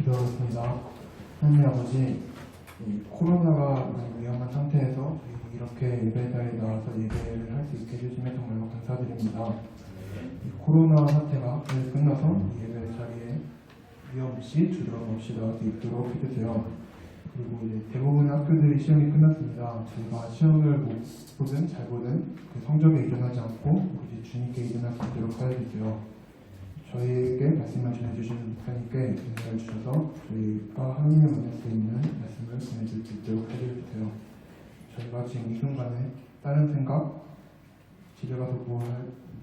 기도하겠습니다. 하나님 아버지, 이 코로나가 위험한 상태에서 이렇게 예배 자리에 나와서 예배를 할 수 있게 해주시면 정말로 감사드립니다. 이 코로나 사태가 끝나서 예배 자리에 위험 없이 주저함 없이 나올 수 있도록 해주세요. 그리고 이제 대부분 학교들이 시험이 끝났습니다. 저희가 시험을 못 보든 잘 보든 그 성적에 의존하지 않고 이제 주님께 의존할 수 있도록 하여주세요. 저희에게 말씀을 전해주신 목사님께 은혜를 주셔서 저희가 하나님을 만날 수 있는 말씀을 전해줄 수 있도록 해주세요. 저희가 지금 이 순간에 다른 생각, 집에 가서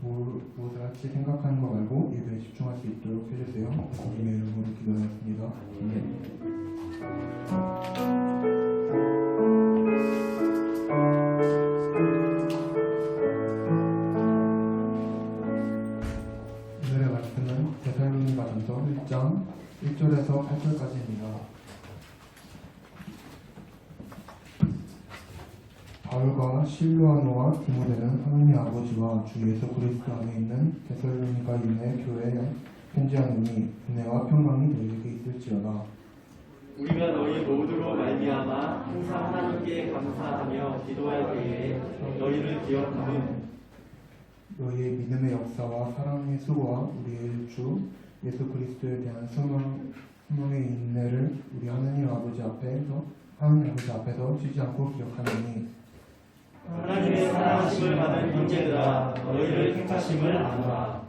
무엇을 할지 생각하는 거 말고 예배에 집중할 수 있도록 해주세요. 주님의 이름으로 기도하였습니다. 오늘의 말씀은 데살로니가전서 1장 1절에서 8절까지입니다. 바울과 실루아노와 디모데는 하나님 아버지와 주 예수 그리스도 안에 있는 데살로니가인의 교회에 편지하노니 은혜와 평강이 너희에게 있을지어다. 우리가 너희 모두로 말미암아 항상 하나님께 감사하며 기도할 때에 너희를 기억하는 너희의 믿음의 역사와 사랑의 수고와 우리의 주 예수 그리스도에 대한 소망의 인내를 우리 하나님 아버지 앞에서 쉬지 않고 기억하노니 하나님의 사랑하심을 받은 형제들아 너희를 택하심을 아노라.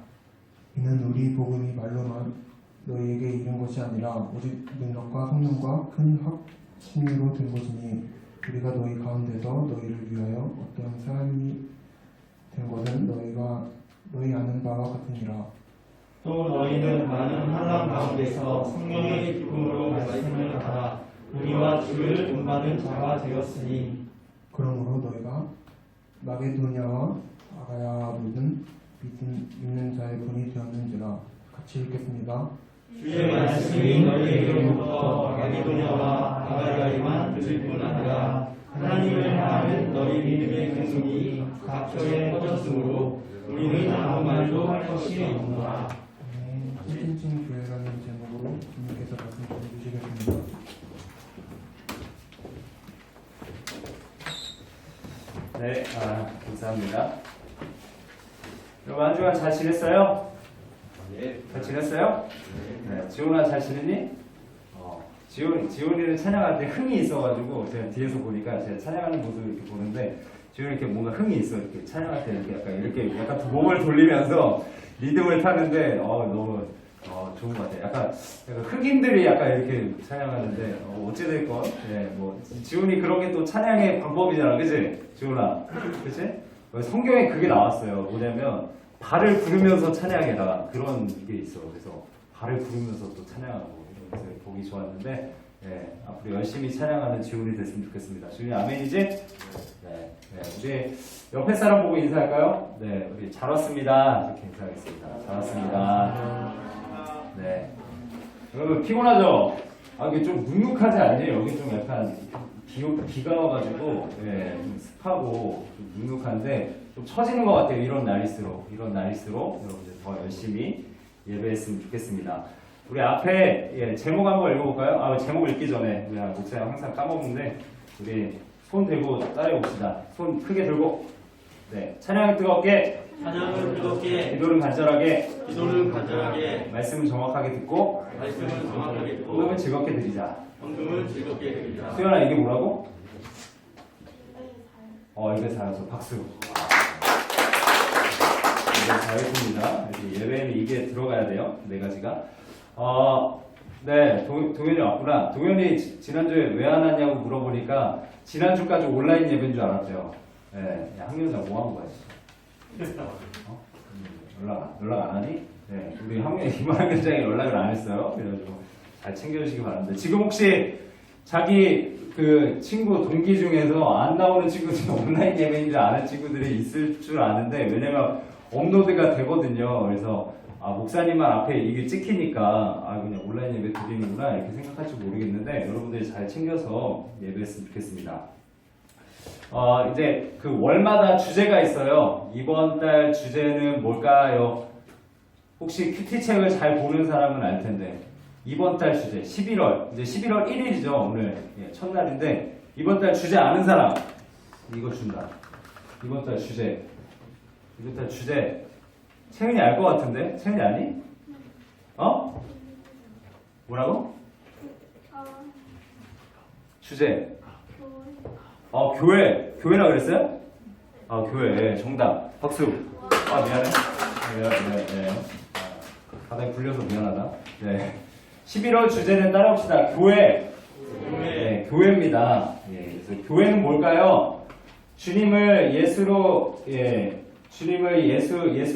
이는 우리 복음이 말로만 너희에게 이른 것이 아니라 오직 능력과 성령과 큰 확신으로 된 것이니 우리가 너희 가운데서 너희를 위하여 어떤 사람이 된 것은 너희 아는 바와 같으니라. 또 너희는 많은 환난 가운데서 성령의 기쁨으로 말씀을 받아 우리와 주를 본받는 자가 되었으니 그러므로 너희가 마게도냐와 아가야 모든 믿는 자의 분이 되었는지라. 같이 읽겠습니다. 주의 말씀이 너희에게로부터 마게도냐와 아가야에만 늦을 뿐 아니라 하나님을 향하는 너희 믿음의 근성이 각처에 퍼졌으므로 우리는 아무 말도 할 것이 없노라. 찐찐찐 교회라는 제목으로 주님께서 말씀 전해주시겠습니다. 네, 감사합니다. 여러분 한 주간 잘 지냈어요? 네. 잘 지냈어요? 네. 지훈아 잘 지냈니? 지훈이는 찬양할 때 흥이 있어가지고 제가 뒤에서 보니까 제가 찬양하는 모습을 이렇게 보는데 지훈이 이렇게 뭔가 흥이 있어. 이렇게 찬양할 때 이렇게 약간 몸을 돌리면서 리듬을 타는데 너무 좋은 것 같아요. 약간 흑인들이 약간 이렇게 찬양하는데 어찌됐건 뭐 지훈이 그런 게 또 찬양의 방법이잖아, 그치? 지훈아, 그치? 성경에 그게 나왔어요. 뭐냐면 발을 구르면서 찬양해라 그런 게 있어. 그래서 발을 구르면서 또 찬양하고 이런 것을 보기 좋았는데 앞으로 열심히 찬양하는 지훈이 됐으면 좋겠습니다. 지훈이 아멘이지? 네, 우리 옆에 사람 보고 인사할까요? 네, 우리 잘 왔습니다. 이렇게 인사하겠습니다. 잘 왔습니다. 네. 여러분 피곤하죠? 이게 좀 눅눅하지 않니? 여기 좀 약간 비가 와가지고 좀 습하고 좀 눅눅한데 좀 처지는 것 같아요. 이런 날일수록 여러분들 더 열심히 예배했으면 좋겠습니다. 우리 앞에 제목 한번 읽어볼까요? 제목 읽기 전에 우리 목사님 항상 까먹는데 우리 손 들고 따라해봅시다. 손 크게 들고 찬양을 뜨겁게 찬양을 뜨겁게 기도는 간절하게 말씀을 정확하게 듣고 헌금은 즐겁게 드리자. 드리자. 수연아 이게 뭐라고? 이게 잘해서 박수. 잘했습니다. 예배에는 이게 들어가야 돼요. 네 가지가. 네, 동현이 왔구나. 동현이 지난주에 왜 안 왔냐고 물어보니까 지난주까지 온라인 예배인 줄 알았대요. 네, 학년자 뭐 하고 가지? 연락 안 하니? 네, 우리 이번 학년장이 연락을 안 했어요. 그래가지고 잘 챙겨주시기 바랍니다. 지금 혹시 자기 그 친구 동기 중에서 안 나오는 친구들이 온라인 예배인 줄 아는 친구들이 있을 줄 아는데 왜냐면 업로드가 되거든요. 그래서 목사님만 앞에 이게 찍히니까 그냥 온라인 예배 드리는구나 이렇게 생각할지 모르겠는데 여러분들이 잘 챙겨서 예배했으면 좋겠습니다. 이제 그 월마다 주제가 있어요. 이번 달 주제는 뭘까요? 혹시 큐티책을 잘 보는 사람은 알 텐데 이번 달 주제 11월 이제 11월 1일이죠 오늘 첫날인데 이번 달 주제 아는 사람 이거 준다. 이번 달 주제 채은이 알 것 같은데 채은이 아니? 어? 뭐라고? 주제 교회라 그랬어요? 교회 정답 박수. 미안해. 미안해. 바닥에 굴려서 미안하다. 네. 11월 주제는 따라합시다. 교회. 네, 교회입니다. 그래서 교회는 뭘까요? 주님을 예수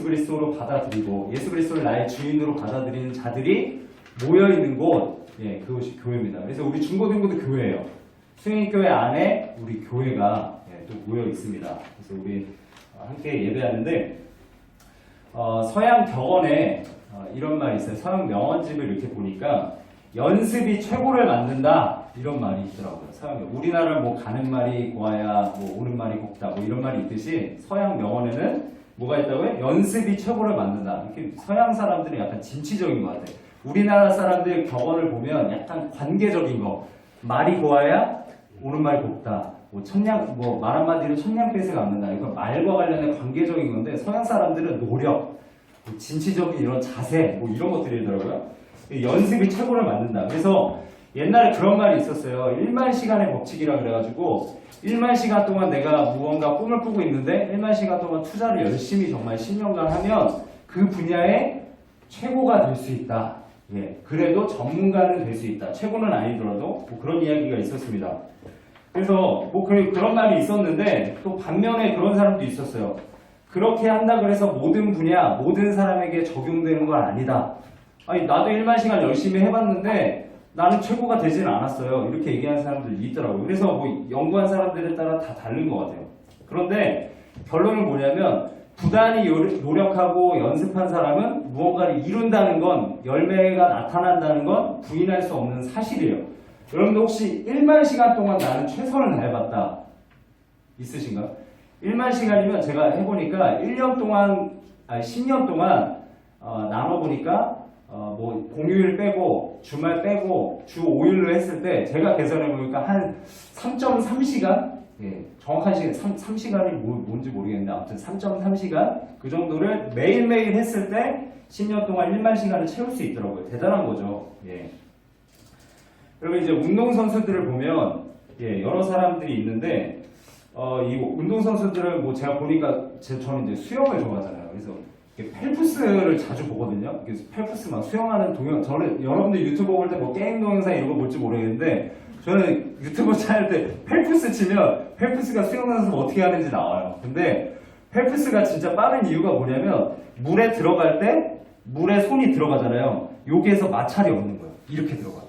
그리스도로 받아들이고 예수 그리스도를 나의 주인으로 받아들이는 자들이 모여 있는 곳, 그것이 교회입니다. 그래서 우리 중고등부도 교회예요. 수영교회 안에 우리 교회가 또 모여 있습니다. 그래서 우리 함께 예배하는데 서양 격언에 이런 말이 있어요. 서양 명언집을 이렇게 보니까 연습이 최고를 만든다 이런 말이 있더라고요. 서양 우리나라 뭐 가는 말이 고와야 뭐 오는 말이 곱다 뭐 이런 말이 있듯이 서양 명언에는 뭐가 있다고요? 연습이 최고를 만든다. 이렇게 서양 사람들은 약간 진취적인 것 같아요. 우리나라 사람들 격언을 보면 약간 관계적인 거 말이 고와야 오는 말이 곱다. 말 한마디로 천냥빚을 갚는다. 이건 말과 관련된 관계적인 건데 서양 사람들은 노력, 진취적인 이런 자세, 이런 것들이더라고요. 연습이 최고를 만든다. 그래서 옛날에 그런 말이 있었어요. 1만 시간의 법칙이라 그래가지고 1만 시간 동안 내가 무언가 꿈을 꾸고 있는데 1만 시간 동안 투자를 열심히 정말 10년간 하면 그 분야에 최고가 될 수 있다. 그래도 전문가는 될 수 있다. 최고는 아니더라도 그런 이야기가 있었습니다. 그래서 그런 말이 있었는데 또 반면에 그런 사람도 있었어요. 그렇게 한다 그래서 모든 분야, 모든 사람에게 적용되는 건 아니다. 아니 나도 1만 시간 열심히 해봤는데 나는 최고가 되지는 않았어요. 이렇게 얘기하는 사람들이 있더라고요. 그래서 연구한 사람들에 따라 다 다른 것 같아요. 그런데 결론은 뭐냐면 부단히 노력하고 연습한 사람은 무언가를 이룬다는 건 열매가 나타난다는 건 부인할 수 없는 사실이에요. 여러분들 혹시 1만 시간 동안 나는 최선을 다해봤다 있으신가요? 1만 시간이면 제가 해보니까 1년 동안 10년 동안 나눠보니까 공휴일 빼고 주말 빼고 주 5일로 했을 때 제가 계산해보니까 한 3.3시간 정확한 시간 3시간이 뭔지 모르겠는데 아무튼 3.3시간 그 정도를 매일매일 했을 때 10년 동안 1만 시간을 채울 수 있더라고요. 대단한 거죠. 그리고 이제 운동선수들을 보면 여러 사람들이 있는데 이 운동선수들은 제가 보니까 저는 이제 수영을 좋아하잖아요. 그래서 펠프스를 자주 보거든요. 그래서 펠프스 막 수영하는 동영 저는 여러분들 유튜브 볼 때 게임 동영상 이런 거 볼지 모르겠는데 저는 유튜브 찾을 때 펠프스 치면 펠프스가 수영하면서 어떻게 하는지 나와요. 근데 펠프스가 진짜 빠른 이유가 뭐냐면 물에 들어갈 때 물에 손이 들어가잖아요. 여기에서 마찰이 없는 거예요. 이렇게 들어가요.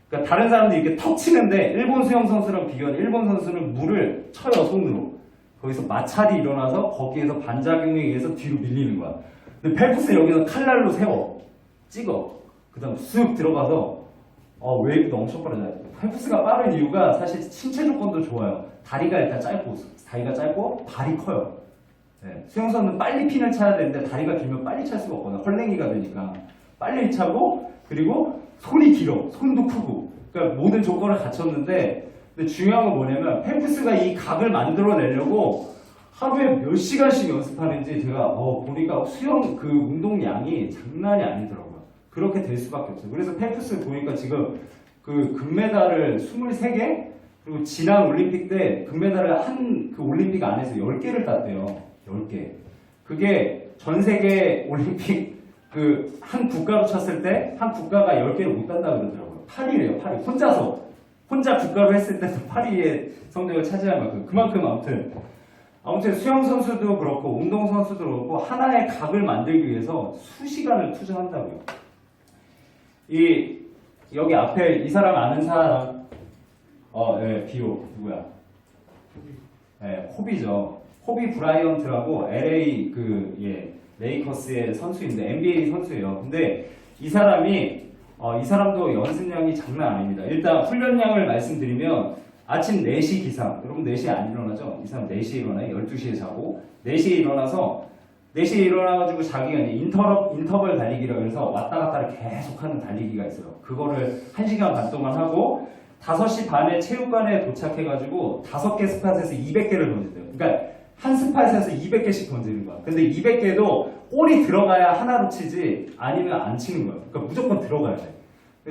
그러니까 다른 사람들이 이렇게 턱 치는데 일본 수영 선수랑 비교하면 일본 선수는 물을 쳐요 손으로. 거기서 마찰이 일어나서 거기에서 반작용에 의해서 뒤로 밀리는 거야. 근데 펠프스 여기서 칼날로 세워 찍어. 그 다음 쑥 들어가서 웨이브도 엄청 빠르잖아요. 펠프스가 빠른 이유가 사실 신체 조건도 좋아요. 다리가 일단 짧고 발이 커요. 수영선은 빨리 핀을 차야 되는데 다리가 길면 빨리 찰 수가 없거든요. 헐랭이가 되니까 빨리 차고 그리고 손이 길어. 손도 크고. 그러니까 모든 조건을 갖췄는데 근데 중요한 건 뭐냐면 펠프스가 이 각을 만들어내려고 하루에 몇 시간씩 연습하는지 제가 보니까 수영 그 운동량이 장난이 아니더라고요. 그렇게 될 수밖에 없어요. 그래서 펠프스 보니까 지금 그 금메달을 23개 그리고 지난 올림픽 때 금메달을 그 올림픽 안에서 10개를 땄대요. 10개. 그게 전 세계 올림픽 한 국가로 쳤을 때 한 국가가 10개를 못 딴다 그러더라고요. 8위래요. 8위. 혼자 국가로 했을 때도 8위의 성적을 차지할 만큼 그만큼 아무튼 수영 선수도 그렇고 운동 선수도 그렇고 하나의 각을 만들기 위해서 수시간을 투자한다고요. 여기 앞에 이 사람 아는 사람 비오 누구야? 호비죠. 호비 브라이언트라고 LA 레이커스의 선수인데 NBA 선수예요. 근데 이 사람도 연습량이 장난 아닙니다. 일단 훈련량을 말씀드리면 아침 4시 기상. 여러분 4시에 안 일어나죠? 이 사람 4시에 일어나요. 12시에 자고 4시에 일어나서 4시에 일어나가지고 자기가 이제 인터벌 달리기라고 해서 왔다 갔다를 계속 하는 달리기가 있어요. 그거를 1시간 반 동안 하고 5시 반에 체육관에 도착해가지고 5개 스팟에서 200개를 던진대요. 그러니까 한 스팟에서 200개씩 던지는 거야. 근데 200개도 골이 들어가야 하나로 치지 아니면 안 치는 거야. 그러니까 무조건 들어가야 돼.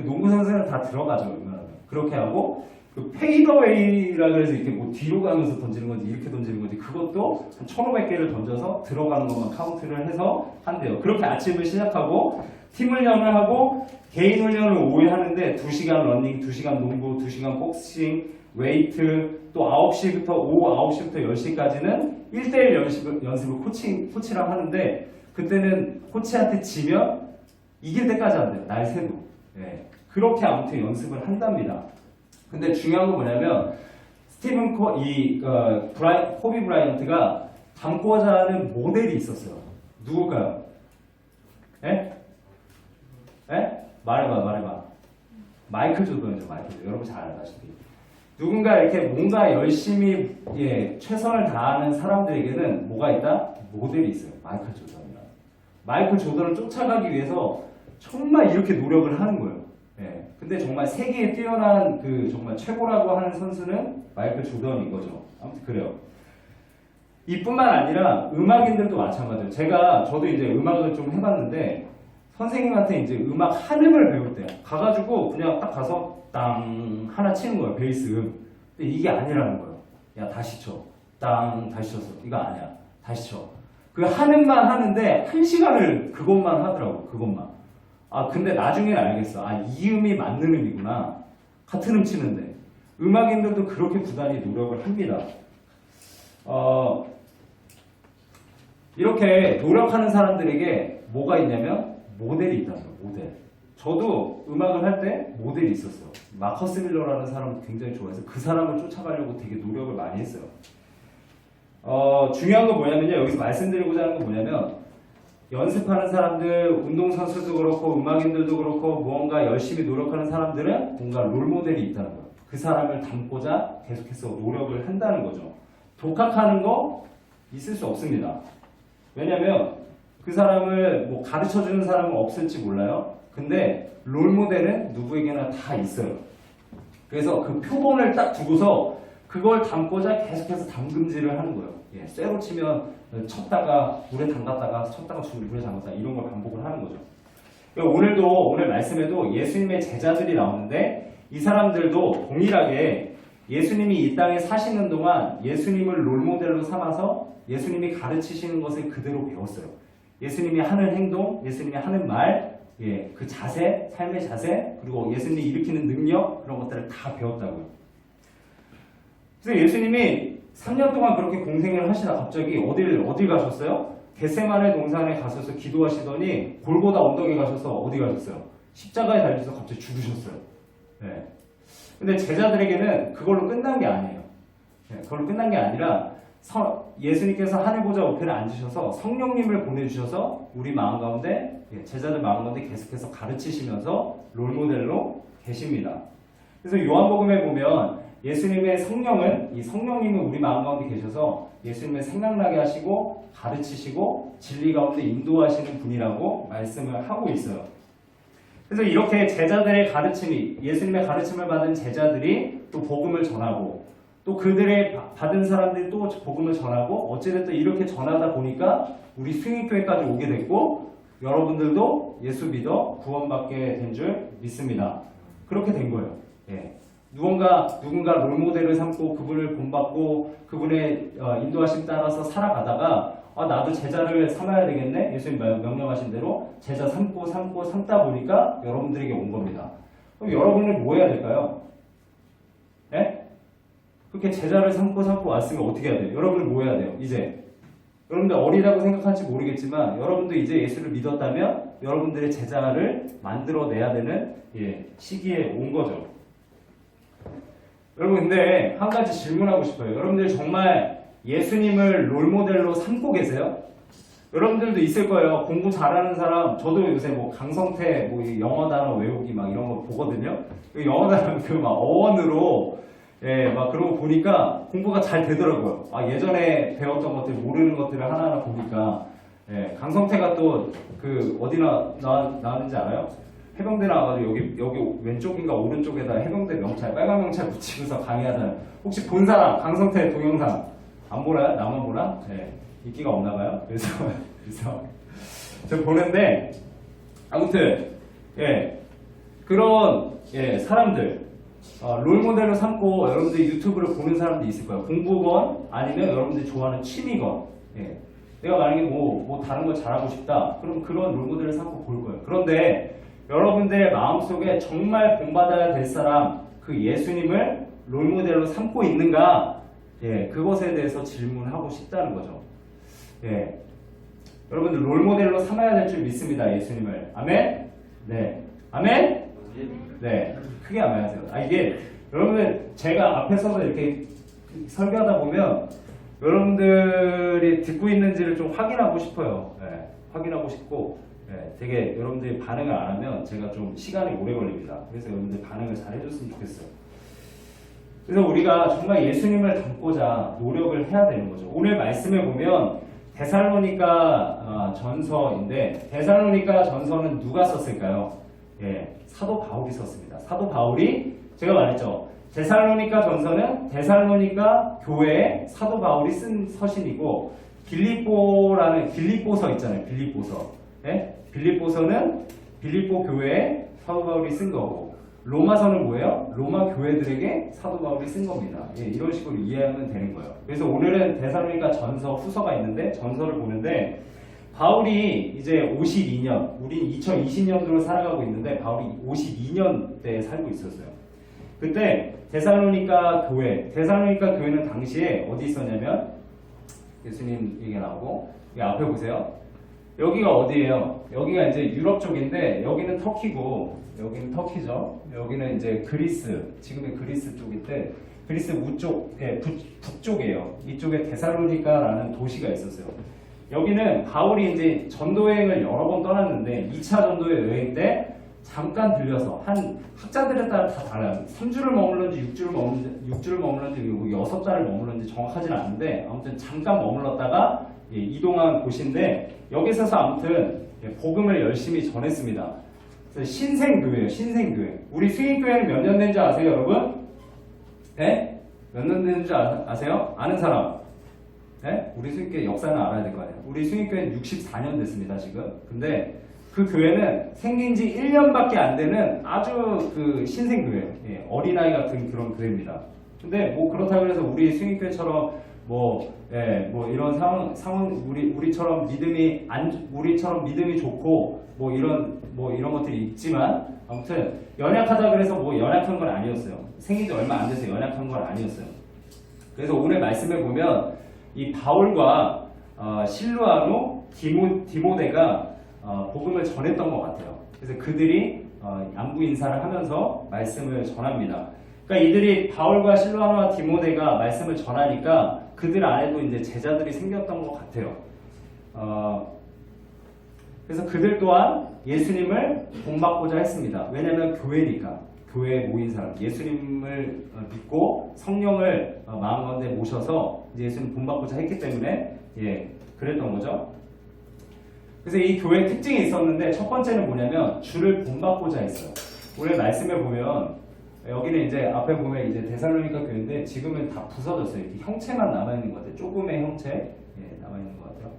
농구 선수는 다 들어가죠. 웬만하면. 그렇게 하고 그 페이더웨이라 그래서 이렇게 뭐 뒤로 가면서 던지는 건지 이렇게 던지는 건지 그것도 한 1,500개를 던져서 들어가는 것만 카운트를 해서 한대요. 그렇게 아침을 시작하고 팀 훈련을 하고 개인 훈련을 오후에 하는데 2시간 러닝, 2시간 농구, 2시간 복싱, 웨이트 또 9시부터 오후 9시부터 10시까지는 1대1 연습을 코치랑 하는데 그때는 코치한테 지면 이길 때까지 한대요. 날 새도. 예. 그렇게 아무튼 연습을 한답니다. 근데 중요한 건 뭐냐면 스티븐 코비 브라이언트가 닮고자 하는 모델이 있었어요. 누굴까요? 예? 예? 말해봐. 마이클 조던이죠. 마이클 조던. 여러분 잘 아시다시피. 누군가 이렇게 뭔가 열심히 최선을 다하는 사람들에게는 뭐가 있다? 모델이 있어요. 마이클 조던이라. 마이클 조던을 쫓아가기 위해서 정말 이렇게 노력을 하는 거예요. 예. 근데 정말 세계에 뛰어난 그 정말 최고라고 하는 선수는 마이클 조던인 거죠. 아무튼 그래요. 이뿐만 아니라 음악인들도 마찬가지예요. 저도 이제 음악을 좀 해봤는데 선생님한테 이제 음악 한음을 배울 때 가가지고 그냥 딱 가서 땅 하나 치는 거예요. 베이스 음. 근데 이게 아니라는 거예요. 야 다시 쳐. 땅 다시 쳤어. 이거 아니야. 다시 쳐. 그 한음만 하는데 1시간을 그것만 하더라고. 그것만. 아 근데 나중에는 알겠어. 아 이 음이 맞는 음이구나. 같은 음 치는데. 음악인들도 그렇게 부단히 노력을 합니다. 이렇게 노력하는 사람들에게 뭐가 있냐면 모델이 있다고요. 모델. 저도 음악을 할 때 모델이 있었어요. 마커스 밀러라는 사람을 굉장히 좋아해서 그 사람을 쫓아가려고 되게 노력을 많이 했어요. 중요한 건 뭐냐면요. 여기서 말씀드리고자 하는 건 뭐냐면 연습하는 사람들, 운동선수도 그렇고 음악인들도 그렇고 무언가 열심히 노력하는 사람들은 뭔가 롤모델이 있다는 거예요. 그 사람을 닮고자 계속해서 노력을 한다는 거죠. 독학하는 거 있을 수 없습니다. 왜냐면 그 사람을 뭐 가르쳐주는 사람은 없을지 몰라요. 근데 롤모델은 누구에게나 다 있어요. 그래서 그 표본을 딱 두고서 그걸 담고자 계속해서 담금질을 하는 거예요. 쇠로 치면 쳤다가 물에 담갔다가 쳤다가 물에 담갔다가 이런 걸 반복을 하는 거죠. 그러니까 오늘 말씀에도 예수님의 제자들이 나오는데 이 사람들도 동일하게 예수님이 이 땅에 사시는 동안 예수님을 롤모델로 삼아서 예수님이 가르치시는 것을 그대로 배웠어요. 예수님이 하는 행동, 예수님이 하는 말, 그 자세, 삶의 자세, 그리고 예수님이 일으키는 능력 그런 것들을 다 배웠다고요. 그래서 예수님이 3년 동안 그렇게 공생을 하시다 갑자기 어딜 가셨어요? 겟세마네 동산에 가셔서 기도하시더니 골고다 언덕에 가셔서 어디 가셨어요? 십자가에 달려서 갑자기 죽으셨어요. 네. 근데 제자들에게는 그걸로 끝난 게 아니에요. 그걸로 끝난 게 아니라 예수님께서 하늘보좌 우편에 앉으셔서 성령님을 보내주셔서 우리 마음 가운데 제자들 마음 가운데 계속해서 가르치시면서 롤모델로 계십니다. 그래서 요한복음에 보면 예수님의 성령은 이 성령님은 우리 마음 가운데 계셔서 예수님을 생각나게 하시고 가르치시고 진리 가운데 인도하시는 분이라고 말씀을 하고 있어요. 그래서 이렇게 제자들의 가르침이 예수님의 가르침을 받은 제자들이 또 복음을 전하고 또 그들의 받은 사람들이 또 복음을 전하고 어찌됐든 이렇게 전하다 보니까 우리 수익교회까지 오게 됐고 여러분들도 예수 믿어 구원받게 된 줄 믿습니다. 그렇게 된 거예요. 누군가 롤모델을 삼고 그분을 본받고 그분의 인도하심 따라서 살아가다가 나도 제자를 삼아야 되겠네. 예수님 명령하신 대로 제자 삼다 보니까 여러분들에게 온 겁니다. 그럼 여러분은 뭐 해야 될까요? 그렇게 제자를 삼고 왔으면 어떻게 해야 돼요? 여러분은 뭐 해야 돼요? 이제 여러분들 어리다고 생각할지 모르겠지만 여러분도 이제 예수를 믿었다면 여러분들의 제자를 만들어내야 되는 시기에 온 거죠. 여러분 근데 한 가지 질문하고 싶어요. 여러분들 정말 예수님을 롤모델로 삼고 계세요? 여러분들도 있을 거예요. 공부 잘하는 사람, 저도 요새 뭐 강성태 뭐 영어 단어 외우기 막 이런 거 보거든요. 영어 단어 그 막 어원으로 막 그런 거 보니까 공부가 잘 되더라고요. 예전에 배웠던 것들 모르는 것들을 하나하나 보니까 예, 강성태가 또 그 어디나 나왔는지 알아요? 해병대 나와가지고 여기 왼쪽인가 오른쪽에다 해병대 명찰, 빨간 명찰 붙이고서 강의하잖아요. 혹시 본 사람 강성태 동영상 안 보나요? 나만 보나? 예, 인기가 없나 봐요. 그래서 제가 보는데 아무튼 그런 사람들 롤모델로 삼고 여러분들 유튜브를 보는 사람도 있을 거예요. 공부건 아니면 여러분들이 좋아하는 취미건. 내가 만약에 뭐 다른 걸 잘하고 싶다. 그럼 그런 롤모델을 삼고 볼 거예요. 그런데 여러분들의 마음속에 정말 본받아야 될 사람, 그 예수님을 롤모델로 삼고 있는가? 그것에 대해서 질문하고 싶다는 거죠. 여러분들 롤모델로 삼아야 될 줄 믿습니다. 예수님을. 아멘? 네. 아멘? 네. 크게 아멘하세요. 이게 여러분들 제가 앞에 서서 이렇게 설교하다 보면 여러분들이 듣고 있는지를 좀 확인하고 싶어요. 확인하고 싶고 되게 여러분들이 반응을 안 하면 제가 좀 시간이 오래 걸립니다. 그래서 여러분들 반응을 잘 해줬으면 좋겠어요. 그래서 우리가 정말 예수님을 닮고자 노력을 해야 되는 거죠. 오늘 말씀을 보면 데살로니가 전서인데 데살로니가 전서는 누가 썼을까요? 사도 바울이 썼습니다. 사도 바울이 제가 말했죠. 데살로니가 전서는 데살로니가 교회에 사도 바울이 쓴 서신이고 빌립보서 있잖아요. 빌립보서. 빌립보서는 빌립보 교회에 사도 바울이 쓴 거고 로마서는 뭐예요? 로마 교회들에게 사도 바울이 쓴 겁니다. 이런 식으로 이해하면 되는 거예요. 그래서 오늘은 데살로니가 전서 후서가 있는데 전서를 보는데 바울이 이제 52년, 우린 2020년도로 살아가고 있는데 바울이 52년대에 살고 있었어요. 그때 데살로니가 교회는 당시에 어디 있었냐면 예수님 얘기가 나오고 여기 앞에 보세요. 여기가 어디예요? 여기가 이제 유럽 쪽인데 여기는 터키고 여기는 터키죠. 여기는 이제 그리스, 지금의 그리스 쪽인데 그리스 북쪽이에요. 이쪽에 데살로니가라는 도시가 있었어요. 여기는 바울이 이제 전도여행을 여러 번 떠났는데 2차 전도의 여행 때 잠깐 들려서 한 학자들에 따라 다 달라요. 3주를 머물렀는지 6주를 머물렀는지 6달을 머물렀는지 정확하진 않은데 아무튼 잠깐 머물렀다가 이동한 곳인데 여기 서서 아무튼 복음을 열심히 전했습니다. 그래서 신생교회예요. 신생교회. 우리 수익교회는 몇 년 된 줄 아세요, 여러분? 몇 년 된 줄 아세요? 아는 사람? 우리 수익교회 역사는 알아야 될 거 아니에요. 우리 수익교회는 64년 됐습니다, 지금. 근데 그 교회는 생긴 지 1년밖에 안 되는 아주 그 신생교회예요. 어린아이 같은 그런 교회입니다. 근데 뭐 그렇다고 해서 우리 수익교회처럼 이런 상황 우리처럼 믿음이 좋고 이런 것들이 있지만 아무튼 연약하다 그래서 연약한 건 아니었어요. 생긴 지 얼마 안 돼서 연약한 건 아니었어요. 그래서 오늘 말씀을 보면 이 바울과 실루아노, 디모데가 복음을 전했던 것 같아요. 그래서 그들이 안부 인사를 하면서 말씀을 전합니다. 그러니까 이들이 바울과 실루아노와 디모데가 말씀을 전하니까 그들 안에도 이제 제자들이 생겼던 것 같아요. 그래서 그들 또한 예수님을 본받고자 했습니다. 왜냐하면 교회에 모인 사람, 예수님을 믿고 성령을 마음 가운데 모셔서 이제 예수님 본받고자 했기 때문에 그랬던 거죠. 그래서 이 교회 특징이 있었는데 첫 번째는 뭐냐면 주를 본받고자 했어요. 오늘 말씀에 보면 여기는 이제 앞에 보면 이제 데살로니가 교회인데 지금은 다 부서졌어요. 이렇게 형체만 남아 있는 것 같아요. 조금의 형체 남아 있는 것 같아요.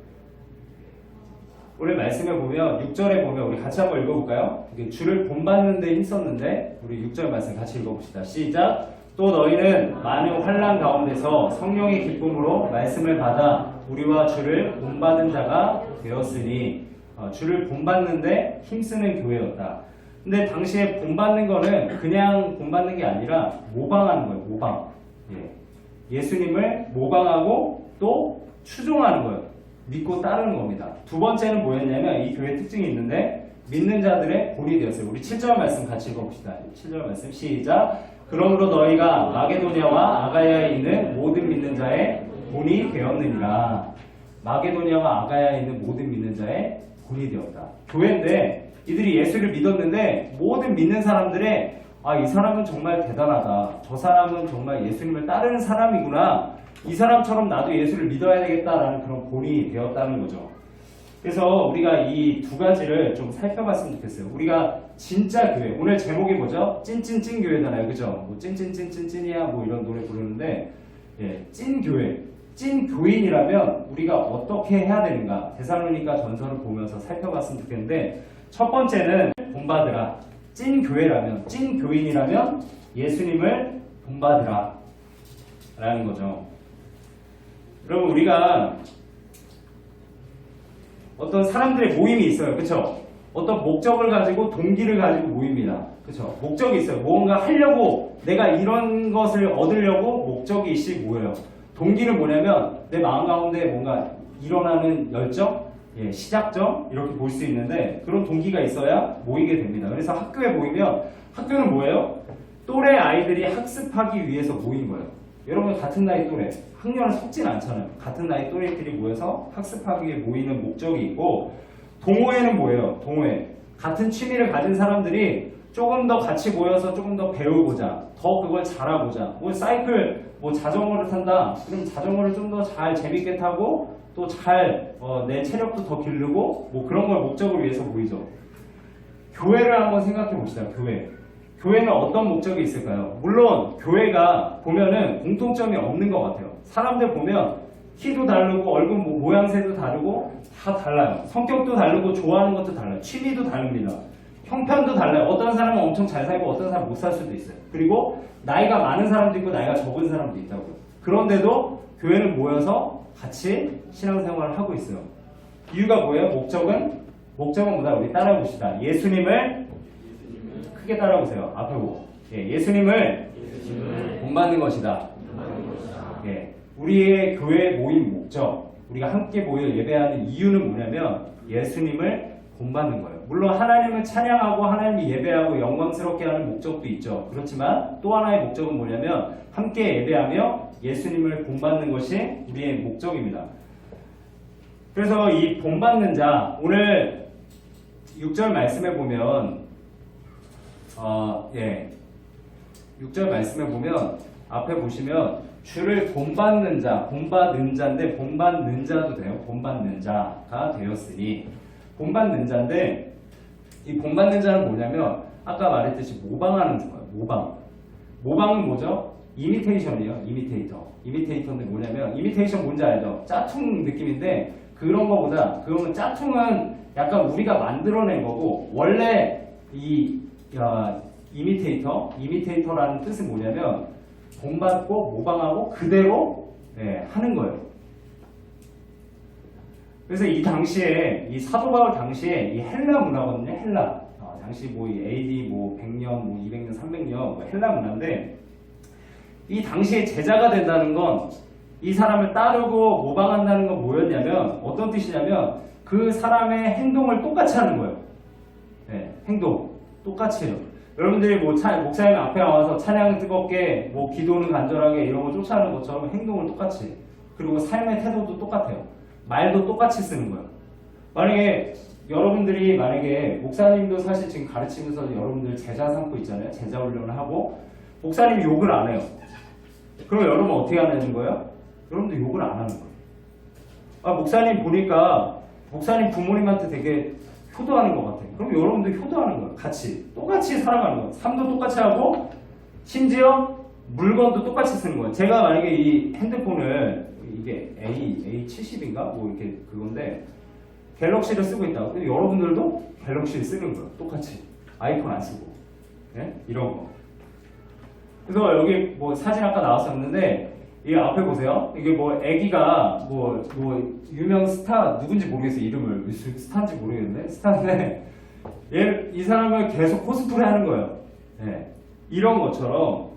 오늘 말씀에 보면 6절에 보면 우리 같이 한번 읽어볼까요? 이게 주를 본받는 데 힘썼는데 우리 6절 말씀 같이 읽어봅시다. 시작. 또 너희는 많은 환난 가운데서 성령의 기쁨으로 말씀을 받아 우리와 주를 본받은 자가 되었으니 주를 본받는데 힘쓰는 교회였다. 근데 당시에 본받는 거는 그냥 본받는 게 아니라 모방하는 거예요. 모방. 예수님을 모방하고 또 추종하는 거예요. 믿고 따르는 겁니다. 두 번째는 뭐였냐면 이 교회 특징이 있는데 믿는 자들의 본이 되었어요. 우리 7절 말씀 같이 읽어봅시다. 7절 말씀 시작. 그러므로 너희가 마게도냐와 아가야에 있는 모든 믿는 자의 본이 되었느니라. 마게도냐와 아가야에 있는 모든 믿는 자의 본이 되었다. 교회인데 이들이 예수를 믿었는데 모든 믿는 사람들의 이 사람은 정말 대단하다. 저 사람은 정말 예수님을 따르는 사람이구나. 이 사람처럼 나도 예수를 믿어야 되겠다라는 그런 본이 되었다는 거죠. 그래서 우리가 이 두 가지를 좀 살펴봤으면 좋겠어요. 우리가 진짜 교회, 오늘 제목이 뭐죠? 찐찐찐 교회잖아요. 그죠? 뭐 찐찐찐찐찐이야 뭐 이런 노래 부르는데 예, 찐 교회, 찐 교인이라면 우리가 어떻게 해야 되는가? 데살로니가 전서를 보면서 살펴봤으면 좋겠는데 첫 번째는 본받으라. 찐 교회라면, 찐 교인이라면 예수님을 본받으라 라는 거죠. 그럼 우리가 어떤 사람들의 모임이 있어요. 그쵸? 어떤 목적을 가지고 동기를 가지고 모입니다. 그쵸? 목적이 있어요. 뭔가 하려고 내가 이런 것을 얻으려고 목적이 있이 모여요. 동기는 뭐냐면 내 마음 가운데 뭔가 일어나는 열정, 예, 시작점 이렇게 볼 수 있는데 그런 동기가 있어야 모이게 됩니다. 그래서 학교에 모이면 학교는 뭐예요? 또래 아이들이 학습하기 위해서 모인 거예요. 여러분 같은 나이 또래, 학년을 섞진 않잖아요. 같은 나이 또래들이 모여서 학습하기 위해 모이는 목적이 있고 동호회는 뭐예요? 동호회. 같은 취미를 가진 사람들이 조금 더 같이 모여서 조금 더 배우고자, 더 그걸 잘하고자. 뭐 사이클, 뭐 자전거를 탄다. 그럼 자전거를 좀 더 잘 재밌게 타고 또 잘 내 체력도 더 기르고 뭐 그런 걸 목적을 위해서 모이죠. 교회를 한번 생각해 봅시다. 교회. 교회는 어떤 목적이 있을까요? 물론 교회가 보면은 공통점이 없는 것 같아요. 사람들 보면 키도 다르고 얼굴 모양새도 다르고 다 달라요. 성격도 다르고 좋아하는 것도 달라요. 취미도 다릅니다. 형편도 달라요. 어떤 사람은 엄청 잘 살고 어떤 사람은 못 살 수도 있어요. 그리고 나이가 많은 사람도 있고 나이가 적은 사람도 있다고요. 그런데도 교회는 모여서 같이 신앙생활을 하고 있어요. 이유가 뭐예요? 목적은 뭐다? 우리 따라해 봅시다. 예수님을 크게 따라오세요. 앞에 보고. 예, 예수님을 본받는 것이다. 예, 우리의 교회 모임 목적, 우리가 함께 모여 예배하는 이유는 뭐냐면 예수님을 본받는 거예요. 물론 하나님을 찬양하고 하나님을 예배하고 영광스럽게 하는 목적도 있죠. 그렇지만 또 하나의 목적은 뭐냐면 함께 예배하며 예수님을 본받는 것이 우리의 목적입니다. 그래서 이 본받는 자, 오늘 6절 말씀에 보면 6절 말씀에 보면 앞에 보시면 주를 본받는 자, 본받는 자인데 본받는 자도 돼요. 본받는 자가 되었으니 본받는 자인데 이 본받는 자는 뭐냐면 아까 말했듯이 모방하는 거예요. 모방은 뭐죠? 이미테이션이에요. 이미테이터인데 뭐냐면 이미테이션 뭔지 알죠? 짝퉁 느낌인데 그런 거보다 그러면 짝퉁은 약간 우리가 만들어낸 거고 원래 이 이미테이터라는 뜻은 뭐냐면 본받고 모방하고 그대로 하는 거예요. 그래서 이 당시에 이 사도 바울 당시에 이 헬라 문화거든요. 헬라 당시 뭐 AD 뭐 100년, 뭐 200년, 300년 뭐 헬라 문화인데 이 당시에 제자가 된다는 건 이 사람을 따르고 모방한다는 건 뭐였냐면 어떤 뜻이냐면 그 사람의 행동을 똑같이 하는 거예요. 행동 똑같이 해요. 여러분들이 뭐 목사님 앞에 나와서 찬양 뜨겁게 뭐 기도는 간절하게 이런 거 쫓아하는 것처럼 행동을 똑같이 해요. 그리고 삶의 태도도 똑같아요. 말도 똑같이 쓰는 거예요. 만약에 여러분들이 목사님도 사실 지금 가르치면서 여러분들 제자 삼고 있잖아요. 제자 훈련을 하고 목사님이 욕을 안 해요. 그럼 여러분 어떻게 하는 거예요? 여러분도 욕을 안 하는 거예요. 목사님 보니까 목사님 부모님한테 되게 효도하는 것 같아요. 그럼 여러분도 효도하는 거예요. 똑같이 살아가는 거예요. 삶도 똑같이 하고 심지어 물건도 똑같이 쓰는 거예요. 제가 만약에 이 핸드폰을 이게 A70인가 뭐 이렇게 그건데 갤럭시를 쓰고 있다고. 근데 여러분들도 갤럭시를 쓰는 거예요. 똑같이 아이폰 안 쓰고 이런 거. 그래서 여기 뭐 사진 아까 나왔었는데 이 앞에 보세요. 이게 뭐 애기가 뭐 유명 스타 누군지 모르겠어요. 이름을 스타인지 모르겠는데 스타인데 이 사람을 계속 코스프레 하는 거예요. 이런 것처럼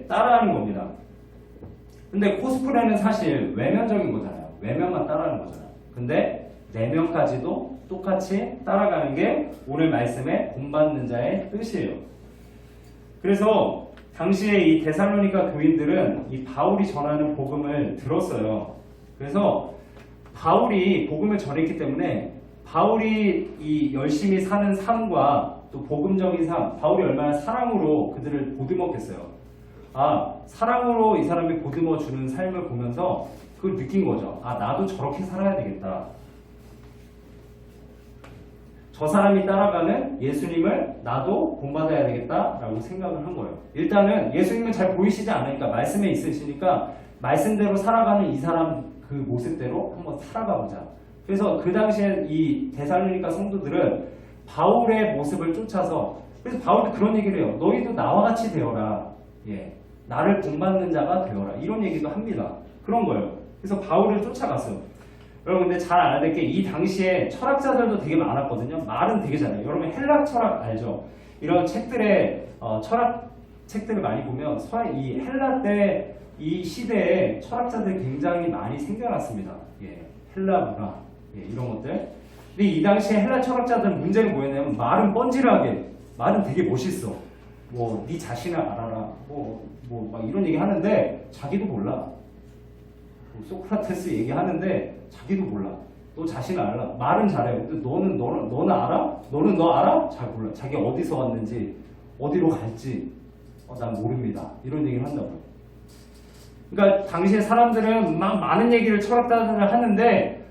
따라하는 겁니다. 근데 코스프레는 사실 외면적인 거잖아요. 외면만 따라하는 거잖아요. 근데 내면까지도 똑같이 따라가는 게 오늘 말씀의 본받는 자의 뜻이에요. 그래서 당시에 이 데살로니가 교인들은 이 바울이 전하는 복음을 들었어요. 그래서 바울이 복음을 전했기 때문에 바울이 이 열심히 사는 삶과 또 복음적인 삶, 바울이 얼마나 사랑으로 그들을 보듬었겠어요. 사랑으로 이 사람이 보듬어 주는 삶을 보면서 그걸 느낀 거죠. 나도 저렇게 살아야 되겠다. 저 사람이 따라가는 예수님을 나도 본받아야 되겠다라고 생각을 한 거예요. 일단은 예수님은 잘 보이시지 않으니까 말씀에 있으시니까 말씀대로 살아가는 이 사람 그 모습대로 한번 살아가 보자. 그래서 그 당시에 이 데살로니가 성도들은 바울의 모습을 쫓아서 그래서 바울도 그런 얘기를 해요. 너희도 나와 같이 되어라. 예, 나를 본받는 자가 되어라. 이런 얘기도 합니다. 그런 거예요. 그래서 바울을 쫓아갔어요. 여러분 근데 잘 알아야 될 게 이 당시에 철학자들도 되게 많았거든요. 말은 되게 잘해요. 여러분 헬라 철학 알죠? 이런 책들의 철학 책들을 많이 보면 이 헬라 때 이 시대에 철학자들이 굉장히 많이 생겨났습니다. 예, 헬라 문화 이런 것들. 근데 이 당시에 헬라 철학자들 문제는 뭐였냐면 말은 뻔질하게 말은 되게 멋있어. 뭐 네 자신을 알아라. 뭐 막 이런 얘기 하는데 자기도 몰라. 소크라테스 얘기하는데 자기도 몰라. 너 자신을 알아. 말은 잘해. 근데 너는 알아? 너 알아? 잘 몰라. 자기 어디서 왔는지 어디로 갈지 난 모릅니다. 이런 얘기를 한다고요. 그러니까 당시에 사람들은 막 많은 얘기를 철학자들을 하는데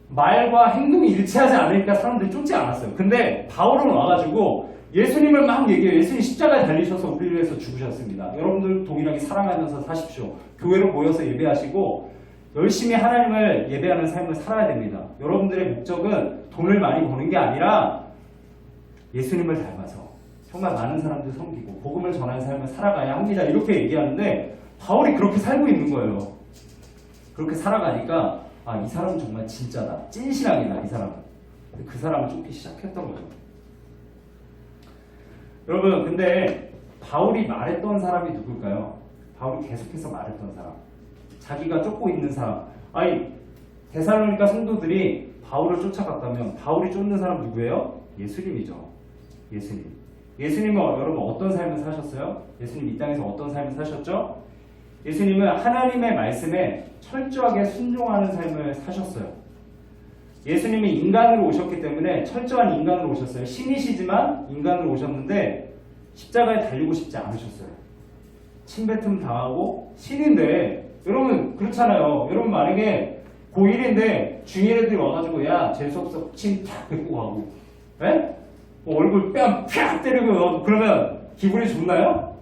말과 행동이 일치하지 않으니까 사람들이 쫓지 않았어요. 근데 바울은 와가지고 예수님을 막 얘기해요. 예수님 십자가에 달리셔서 우리를 위해서 죽으셨습니다. 여러분들 동일하게 사랑하면서 사십시오. 교회로 모여서 예배하시고 열심히 하나님을 예배하는 삶을 살아야 됩니다. 여러분들의 목적은 돈을 많이 버는 게 아니라 예수님을 닮아서 정말 많은 사람들 섬기고 복음을 전하는 삶을 살아가야 합니다. 이렇게 얘기하는데 바울이 그렇게 살고 있는 거예요. 그렇게 살아가니까 이 사람은 정말 진짜다. 찐신앙이다. 이 사람은. 그 사람을 쫓기 시작했던 거죠. 여러분 근데 바울이 말했던 사람이 누굴까요? 바울이 계속해서 말했던 사람. 자기가 쫓고 있는 사람. 데살로니가 성도들이 바울을 쫓아갔다면 바울이 쫓는 사람 누구예요? 예수님이죠. 예수님. 예수님은 여러분 어떤 삶을 사셨어요? 예수님 이 땅에서 어떤 삶을 사셨죠? 예수님은 하나님의 말씀에 철저하게 순종하는 삶을 사셨어요. 예수님이 인간으로 오셨기 때문에 철저한 인간으로 오셨어요. 신이시지만 인간으로 오셨는데 십자가에 달리고 싶지 않으셨어요. 침뱉음 당하고 신인데 여러분 그렇잖아요. 여러분 만약에 고1인데 중1 애들이 와가지고 야 재수없어 침 탁 뱉고 가고 에? 얼굴 뺨 팍 때리고 그러면 기분이 좋나요?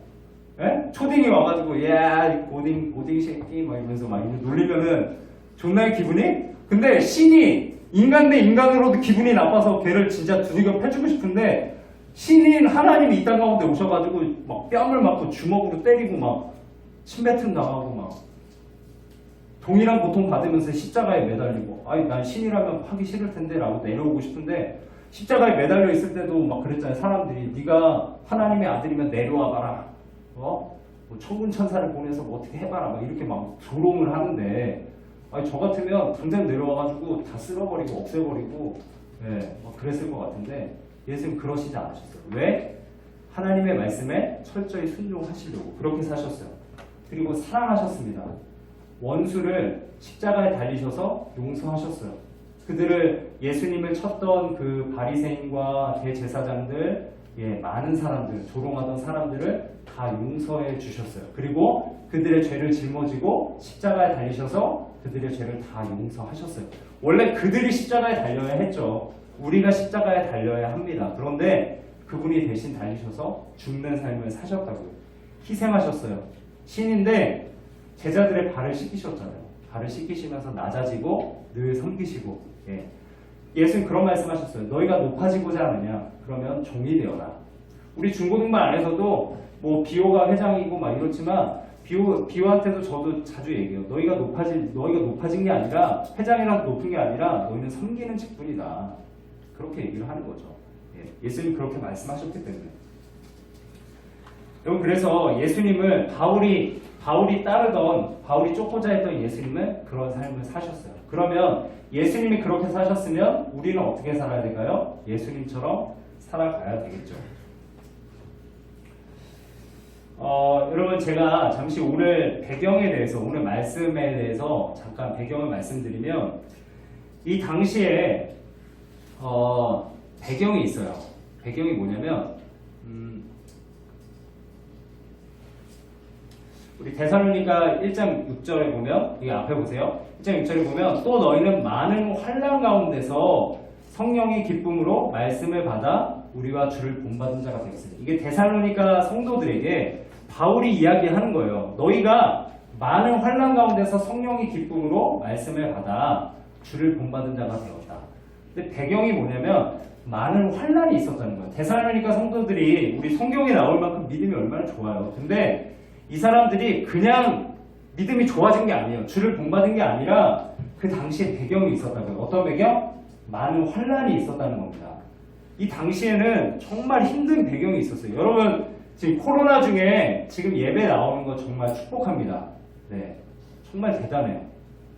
에? 초딩이 와가지고 야 고딩 새끼 막 이러면서 막 놀리면은 좋나요 기분이? 근데 신이 인간 대 인간으로도 기분이 나빠서 걔를 진짜 두들겨 패주고 싶은데 신인 하나님이 이 땅 가운데 오셔가지고 막 뺨을 맞고 주먹으로 때리고 막 침뱉음 당하고 막 동일한 고통 받으면서 십자가에 매달리고 난 신이라면 하기 싫을 텐데 라고 내려오고 싶은데 십자가에 매달려 있을 때도 막 그랬잖아요. 사람들이 네가 하나님의 아들이면 내려와 봐라. 뭐 천군 천사를 보내서 뭐 어떻게 해봐라 막 이렇게 막 조롱을 하는데 저 같으면 당장 내려와가지고 다 쓸어버리고 없애버리고 막 그랬을 것 같은데 예수님 그러시지 않으셨어요. 왜? 하나님의 말씀에 철저히 순종하시려고 그렇게 사셨어요. 그리고 사랑하셨습니다. 원수를 십자가에 달리셔서 용서하셨어요. 그들을 예수님을 쳤던 그 바리새인과 대제사장들 많은 사람들 조롱하던 사람들을 다 용서해 주셨어요. 그리고 그들의 죄를 짊어지고 십자가에 달리셔서 그들의 죄를 다 용서하셨어요. 원래 그들이 십자가에 달려야 했죠. 우리가 십자가에 달려야 합니다. 그런데 그분이 대신 달리셔서 죽는 삶을 사셨다고요. 희생하셨어요. 신인데 제자들의 발을 씻기셨잖아요. 발을 씻기시면서 낮아지고 늘 섬기시고 예수님 그런 말씀하셨어요. 너희가 높아지고자 하느냐? 그러면 종이 되어라. 우리 중고등부 안에서도 뭐 비호가 회장이고 막 이렇지만 비호한테도 저도 자주 얘기해요. 너희가 높아진 게 아니라 회장이라고 높은 게 아니라 너희는 섬기는 직분이다. 그렇게 얘기를 하는 거죠. 예수님 그렇게 말씀하셨기 때문에. 여러분 그래서 예수님을 바울이 쫓고자 했던 예수님은 그런 삶을 사셨어요. 그러면 예수님이 그렇게 사셨으면 우리는 어떻게 살아야 될까요? 예수님처럼 살아가야 되겠죠. 여러분 제가 잠시 오늘 배경에 대해서 오늘 말씀에 대해서 잠깐 배경을 말씀드리면 이 당시에 배경이 있어요. 배경이 뭐냐면 우리 데살로니가 1장 6절에 보면 여기 앞에 보세요. 1장 6절에 보면 또 너희는 많은 환난 가운데서 성령의 기쁨으로 말씀을 받아 우리와 주를 본받은 자가 되었으니. 이게 데살로니가 성도들에게 바울이 이야기하는 거예요. 너희가 많은 환난 가운데서 성령의 기쁨으로 말씀을 받아 주를 본받은 자가 되었다. 근데 배경이 뭐냐면 많은 환난이 있었다는 거예요. 데살로니가 성도들이 우리 성경에 나올 만큼 믿음이 얼마나 좋아요. 근데 이 사람들이 그냥 믿음이 좋아진 게 아니에요. 주를 본받은 게 아니라 그 당시에 배경이 있었다고요. 어떤 배경? 많은 환난이 있었다는 겁니다. 이 당시에는 정말 힘든 배경이 있었어요. 여러분 지금 코로나 중에 지금 예배 나오는 거 정말 축복합니다. 네, 정말 대단해요.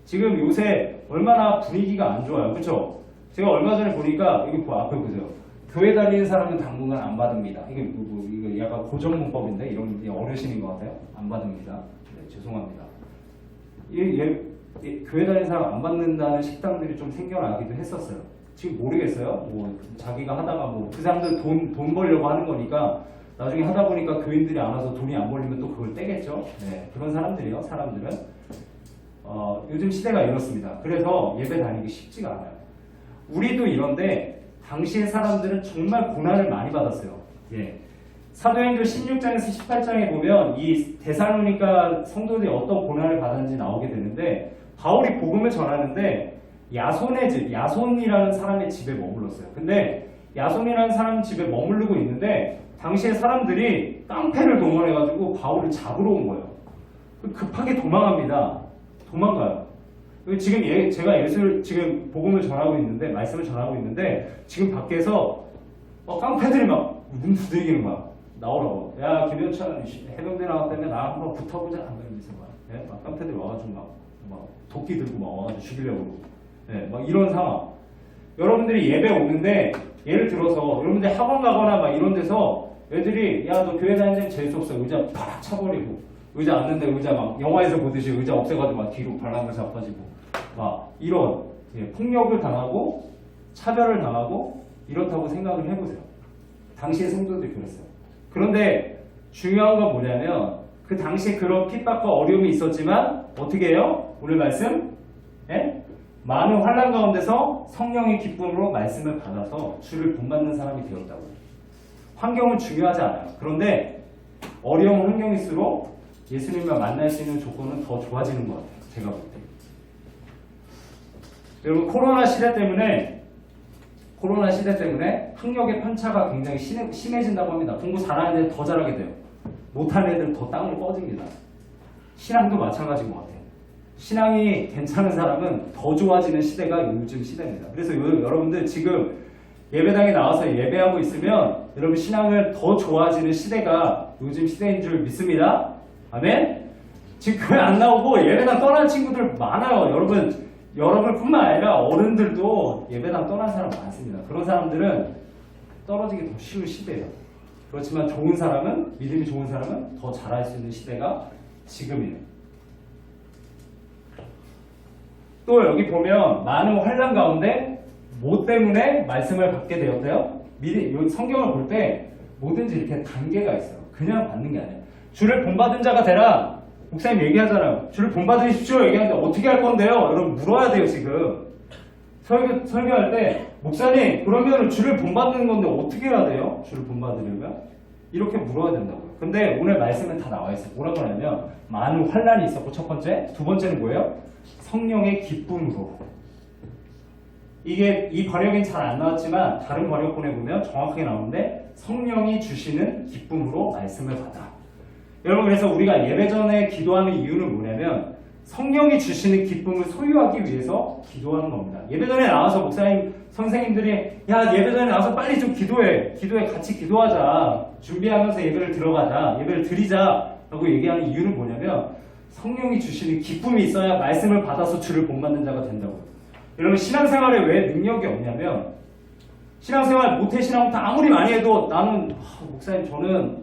지금 요새 얼마나 분위기가 안 좋아요. 그렇죠? 제가 얼마 전에 보니까 여기 앞에 보세요. 교회 다니는 사람은 당분간 안 받습니다. 이거 약간 고정문법인데 이런 게 어려우신 것 같아요. 안 받습니다. 네, 죄송합니다. 교회 다니는 사람 안 받는다는 식당들이 좀 생겨나기도 했었어요. 지금 모르겠어요. 뭐 자기가 하다가 뭐 그 사람들 돈 벌려고 하는 거니까 나중에 하다 보니까 교인들이 안 와서 돈이 안 벌리면 또 그걸 떼겠죠. 네, 그런 사람들이요. 사람들은 요즘 시대가 이렇습니다. 그래서 예배 다니기 쉽지가 않아요. 우리도 이런데 당시의 사람들은 정말 고난을 많이 받았어요. 예. 사도행전 16장에서 18장에 보면 이 데살로니가 성도들이 어떤 고난을 받았는지 나오게 되는데 바울이 복음을 전하는데 야손의 집, 야손이라는 사람의 집에 머물렀어요. 근데 야손이라는 사람 집에 머무르고 있는데 당시에 사람들이 깡패를 동원해가지고 바울을 잡으러 온 거예요. 급하게 도망갑니다. 도망가요. 지금 제가 지금 복음을 전하고 있는데 말씀을 전하고 있는데 지금 밖에서 깡패들이 막 문 두들기는 거야. 나오라고. 야 김현찬 해병대 나왔다며 나 한번 붙어보자. 안 그러면서 막 깡패들이 와가지고 막 도끼 들고 막 와가지고 죽이려고. 네, 막 이런 상황. 여러분들이 예배 오는데 예를 들어서 여러분들 학원 가거나 막 이런 데서 애들이 야 너 교회 다니는 재수 없어 의자 팍 차버리고 의자 앉는데 의자 막 영화에서 보듯이 의자 없애가지고 막 뒤로 발랑을 자빠지고 막 이런 폭력을 당하고 차별을 당하고 이렇다고 생각을 해보세요. 당시의 성도들이 그랬어요. 그런데 중요한 건 뭐냐면 그 당시에 그런 핍박과 어려움이 있었지만 어떻게 해요? 오늘 말씀? 예? 많은 환난 가운데서 성령의 기쁨으로 말씀을 받아서 주를 본받는 사람이 되었다고요. 환경은 중요하지 않아요. 그런데 어려운 환경일수록 예수님과 만날 수 있는 조건은 더 좋아지는 것 같아요. 제가 볼 때. 여러분 코로나 시대 때문에 학력의 편차가 굉장히 심해진다고 합니다. 공부 잘하는 애들 더 잘하게 돼요. 못하는 애들 더 땅으로 꺼집니다. 신앙도 마찬가지인 것 같아요. 신앙이 괜찮은 사람은 더 좋아지는 시대가 요즘 시대입니다. 그래서 여러분들 지금 예배당에 나와서 예배하고 있으면 여러분 신앙을 더 좋아지는 시대가 요즘 시대인 줄 믿습니다. 아멘? 지금 교회 안 나오고 예배당 떠난 친구들 많아요. 여러분뿐만 아니라 어른들도 예배당 떠난 사람 많습니다. 그런 사람들은 떨어지기 더 쉬운 시대예요. 그렇지만 믿음이 좋은 사람은 더 잘할 수 있는 시대가 지금이에요. 또 여기 보면 많은 환난 가운데 뭐 때문에 말씀을 받게 되었대요? 성경을 볼 때 뭐든지 이렇게 단계가 있어요. 그냥 받는 게 아니에요. 주를 본받은 자가 되라. 목사님 얘기하잖아요. 주를 본받으십시오 얘기하는데 어떻게 할 건데요? 여러분 물어야 돼요 지금. 설교할 때 목사님 그러면 주를 본받는 건데 어떻게 해야 돼요? 주를 본받으려면? 이렇게 물어야 된다고요. 근데 오늘 말씀은 다 나와 있어요. 뭐라고 하냐면 많은 환난이 있었고 첫 번째. 두 번째는 뭐예요? 성령의 기쁨으로. 이 번역엔 잘 안 나왔지만 다른 번역본에 보면 정확하게 나오는데 성령이 주시는 기쁨으로 말씀을 받아. 여러분 그래서 우리가 예배 전에 기도하는 이유는 뭐냐면 성령이 주시는 기쁨을 소유하기 위해서 기도하는 겁니다. 예배 전에 나와서 목사님, 선생님들이 야 예배 전에 나와서 빨리 좀 기도해 같이 기도하자. 준비하면서 예배를 들어가자. 예배를 드리자 라고 얘기하는 이유는 뭐냐면 성령이 주시는 기쁨이 있어야 말씀을 받아서 주를 본받는 자가 된다고요. 여러분 신앙생활에 왜 능력이 없냐면 신앙생활 모태신앙부터 아무리 많이 해도 나는 목사님 저는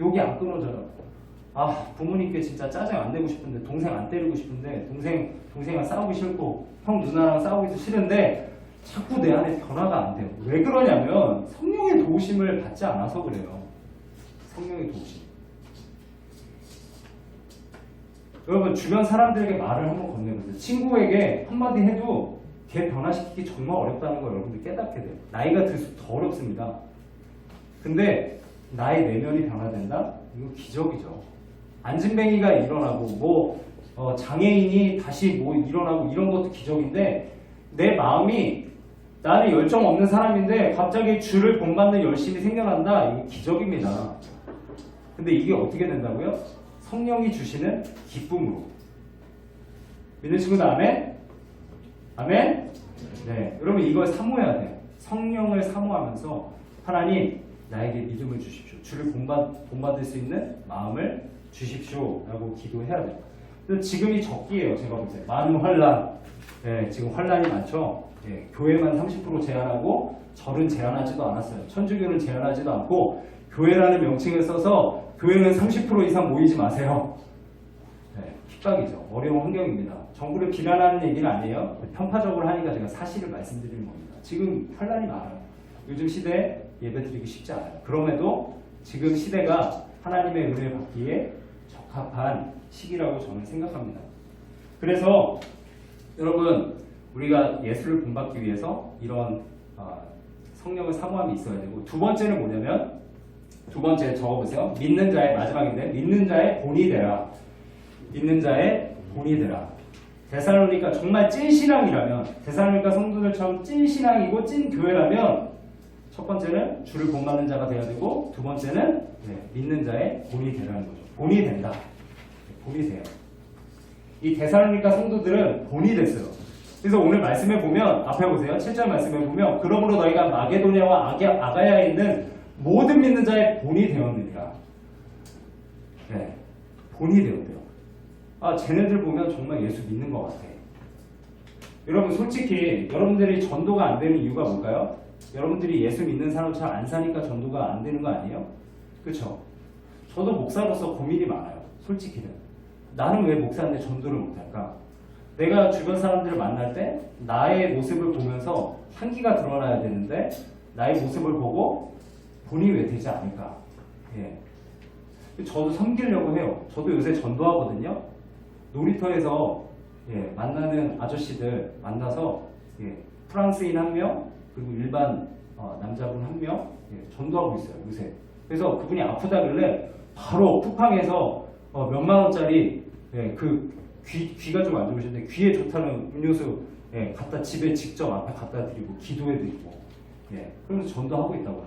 욕이 안 끊어져요. 부모님께 진짜 짜증 안 내고 싶은데 동생 안 때리고 싶은데 동생이랑 싸우기 싫고 형 누나랑 싸우기도 싫은데 자꾸 내 안에 변화가 안 돼요. 왜 그러냐면 성령의 도우심을 받지 않아서 그래요. 성령의 도우심. 여러분 주변 사람들에게 말을 한번 건네보세요. 친구에게 한마디 해도 걔 변화시키기 정말 어렵다는 걸 여러분들 깨닫게 돼요. 나이가 들수록 더 어렵습니다. 근데 나의 내면이 변화된다? 이거 기적이죠. 안진뱅이가 일어나고 장애인이 다시 일어나고 이런 것도 기적인데 내 마음이 나는 열정 없는 사람인데 갑자기 주를 본받는 열심이 생겨난다? 이거 기적입니다. 근데 이게 어떻게 된다고요? 성령이 주시는 기쁨으로. 믿는 친구들 아멘? 아멘? 네, 여러분 이걸 사모해야 돼요. 성령을 사모하면서 하나님 나에게 믿음을 주십시오. 주를 본받을 수 있는 마음을 주십시오 라고 기도해야 돼요. 근데 지금이 적기예요. 제가 볼 때 많은 환란, 네, 지금 환란이 많죠. 네, 교회만 30% 제한하고 절은 제한하지도 않았어요. 천주교는 제한하지도 않고 교회라는 명칭을 써서 교회는 30% 이상 모이지 마세요. 네, 핍박이죠. 어려운 환경입니다. 정부를 비난하는 얘기는 아니에요. 편파적으로 하니까 제가 사실을 말씀드리는 겁니다. 지금 환란이 많아요. 요즘 시대에 예배드리기 쉽지 않아요. 그럼에도 지금 시대가 하나님의 은혜를 받기에 적합한 시기라고 저는 생각합니다. 그래서 여러분 우리가 예수를 본받기 위해서 이런 성령을 사모함이 있어야 되고, 두 번째는 뭐냐면, 두 번째 적어보세요. 믿는 자의, 마지막인데, 믿는 자의 본이 되라. 믿는 자의 본이 되라. 데살로니가 정말 찐 신앙이라면, 데살로니가 성도들처럼 찐 신앙이고 찐 교회라면, 첫 번째는 주를 본받는 자가 되어야 되고, 두 번째는 믿는 자의 본이 되라는 거죠. 본이 된다. 본이 돼요. 이 데살로니가 성도들은 본이 됐어요. 그래서 오늘 말씀에 보면, 앞에 보세요. 7절 말씀에 보면, 그러므로 너희가 마게도냐와 아가야에 있는 모든 믿는 자의 본이 되었느니라. 네, 본이 되었대요. 아, 쟤네들 보면 정말 예수 믿는 것 같아. 여러분 솔직히 여러분들이 전도가 안 되는 이유가 뭘까요? 여러분들이 예수 믿는 사람 잘 안 사니까 전도가 안 되는 거 아니에요? 그렇죠? 저도 목사로서 고민이 많아요. 솔직히는. 나는 왜 목사인데 전도를 못할까? 내가 주변 사람들을 만날 때 나의 모습을 보면서 향기가 드러나야 되는데 나의 모습을 보고 본이 왜 되지 않을까? 예. 저도 섬기려고 해요. 저도 요새 전도하거든요. 놀이터에서 만나는 아저씨들 만나서 프랑스인 1명 그리고 일반 남자분 1명 전도하고 있어요 요새. 그래서 그분이 아프다길래 바로 쿠팡에서 몇만 원짜리 그 귀가 좀 안 좋으신데 귀에 좋다는 음료수 갖다 집에 직접 앞에 갖다 드리고 기도해드리고 그러면서 전도하고 있다고요.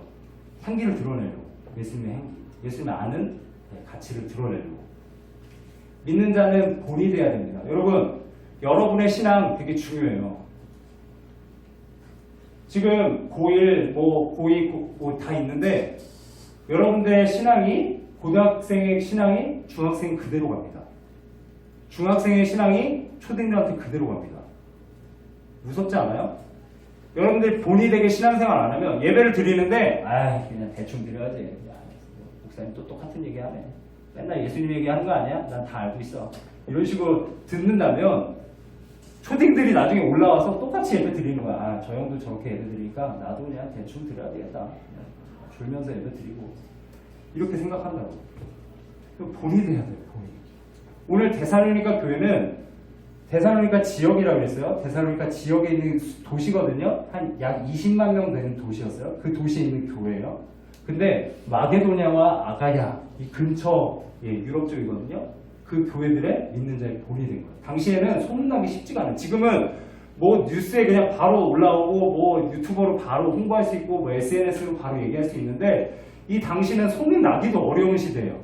향기를 드러내려고. 예수님의 향기, 예수님의 아는 가치를 드러내려고. 믿는 자는 본이 돼야 됩니다. 여러분, 여러분의 신앙 되게 중요해요. 지금 고1, 고2 다 있는데 여러분들의 신앙이, 고등학생의 신앙이 중학생 그대로 갑니다. 중학생의 신앙이 초등학생 그대로 갑니다. 무섭지 않아요? 여러분들 본이 되게 신앙생활 안 하면 예배를 드리는데 그냥 대충 드려야지. 목사님 또 똑같은 얘기 하네. 맨날 예수님 얘기하는 거 아니야? 난 다 알고 있어. 이런 식으로 듣는다면 초딩들이 나중에 올라와서 똑같이 예배 드리는 거야. 저 형도 저렇게 예배 드리니까 나도 그냥 대충 드려야 되겠다. 그냥 졸면서 예배 드리고 이렇게 생각한다고. 본이 돼야 돼요. 본이. 오늘 데살로니가 교회는 데살로니가 지역이라고 했어요. 데살로니가 지역에 있는 도시거든요. 한 약 20만 명 되는 도시였어요. 그 도시에 있는 교회예요. 근데 마게도냐와 아가야 이 근처 유럽 쪽이거든요. 그 교회들의 믿는 자의 본이 된 거예요. 당시에는 소문나기 쉽지가 않아요. 지금은 뭐 뉴스에 그냥 바로 올라오고 뭐 유튜버로 바로 홍보할 수 있고 뭐 SNS로 바로 얘기할 수 있는데 이 당시는 소문나기도 어려운 시대예요.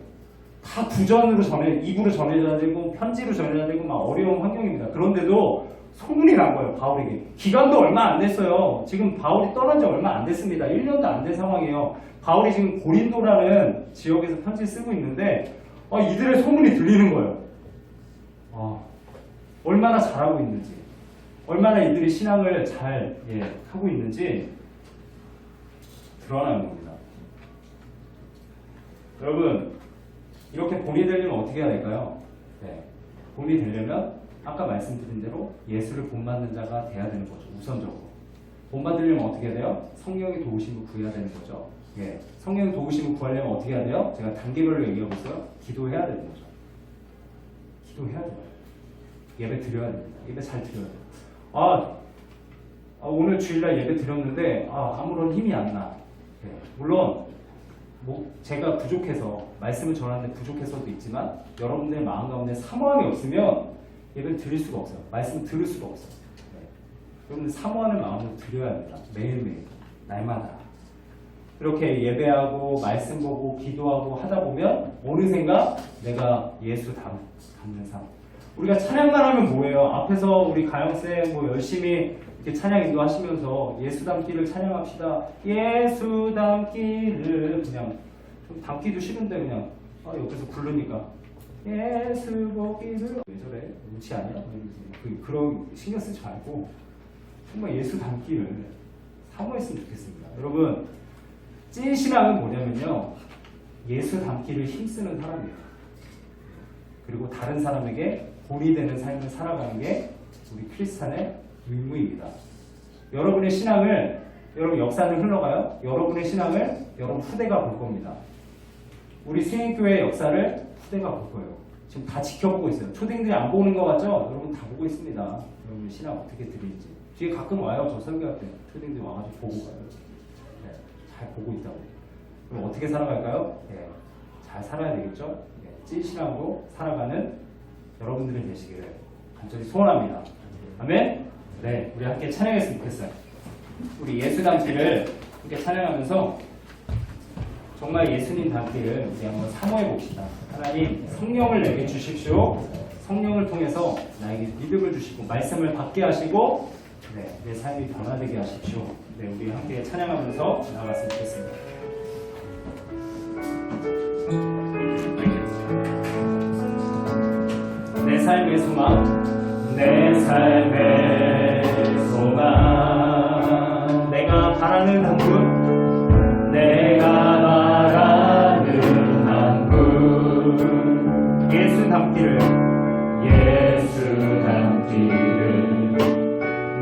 다 구전으로 입으로 전해져야 되고 편지로 전해져야 되고 막 어려운 환경입니다. 그런데도 소문이 난 거예요. 바울에게. 기간도 얼마 안 됐어요. 지금 바울이 떠난 지 얼마 안 됐습니다. 1년도 안 된 상황이에요. 바울이 지금 고린도라는 지역에서 편지를 쓰고 있는데 이들의 소문이 들리는 거예요. 얼마나 잘하고 있는지, 얼마나 이들이 신앙을 잘 하고 있는지 드러나는 겁니다. 여러분, 이렇게 본이 되려면 어떻게 해야 될까요? 본이 되려면 아까 말씀드린 대로 예수를 본받는 자가 돼야 되는 거죠. 우선적으로. 본받으려면 어떻게 해야 돼요? 성령의 도우심을 구해야 되는 거죠. 성령의 도우심을 구하려면 어떻게 해야 돼요? 제가 단계별로 얘기하고 있어요. 기도해야 되는 거죠. 기도해야 돼요. 예배 드려야 됩니다. 예배 잘 드려야 돼요. 오늘 주일날 예배 드렸는데 아무런 힘이 안 나. 네, 물론 제가 부족해서 말씀을 전하는데 부족해서도 있지만 여러분들의 마음 가운데 사모함이 없으면 예배를 드릴 수가 없어요. 말씀 들을 수가 없어요. 네. 여러분들 사모하는 마음으로 드려야 합니다. 매일매일 날마다 이렇게 예배하고 말씀 보고 기도하고 하다 보면 어느샌가 내가 예수 닮는 삶. 우리가 찬양만 하면 뭐예요? 앞에서 우리 가영쌤 열심히 이렇게 찬양 인도하시면서 예수 담기를 찬양합시다. 예수 담기를 그냥 좀 담기도 싫은데 그냥 옆에서 부르니까 예수 보기를 왜 저래? 눈치 아니야? 그런 신경 쓰지 말고 정말 예수 담기를 사모했으면 좋겠습니다. 여러분 찐 신앙은 뭐냐면요, 예수 담기를 힘쓰는 사람이에요. 그리고 다른 사람에게 본이 되는 삶을 살아가는 게 우리 크리스찬의 의무입니다. 여러분의 신앙을, 여러분 역사는 흘러가요. 여러분의 신앙을 여러분 후대가 볼 겁니다. 우리 수행교회 역사를 후대가 볼 거예요. 지금 다 지켜보고 있어요. 초딩들이 안 보는 거 같죠? 여러분 다 보고 있습니다. 여러분 신앙 어떻게 드리는지. 뒤에 가끔 와요. 저 설교할 때 초딩들이 와가지고 보고 가요. 네, 잘 보고 있다고. 그럼 어떻게 살아갈까요? 네, 잘 살아야 되겠죠? 네, 찐 신앙으로 살아가는 여러분들이 되시기를 간절히 소원합니다. 아멘? 네, 우리 함께 찬양했으면 좋겠어요. 우리 예수 담기를 함께 찬양하면서 정말 예수님 담기를 우리 한번 사모해 봅시다. 하나님, 성령을 내게 주십시오. 성령을 통해서 나에게 믿음을 주시고 말씀을 받게 하시고 내 삶이 변화되게 하십시오. 네, 우리 함께 찬양하면서 나아갔으면 좋겠습니다. 내 삶의 소망, 내 삶의 소망, 내가 바라는 한 분, 내가 바라는 한 분, 예수 닮기를, 예수 닮기를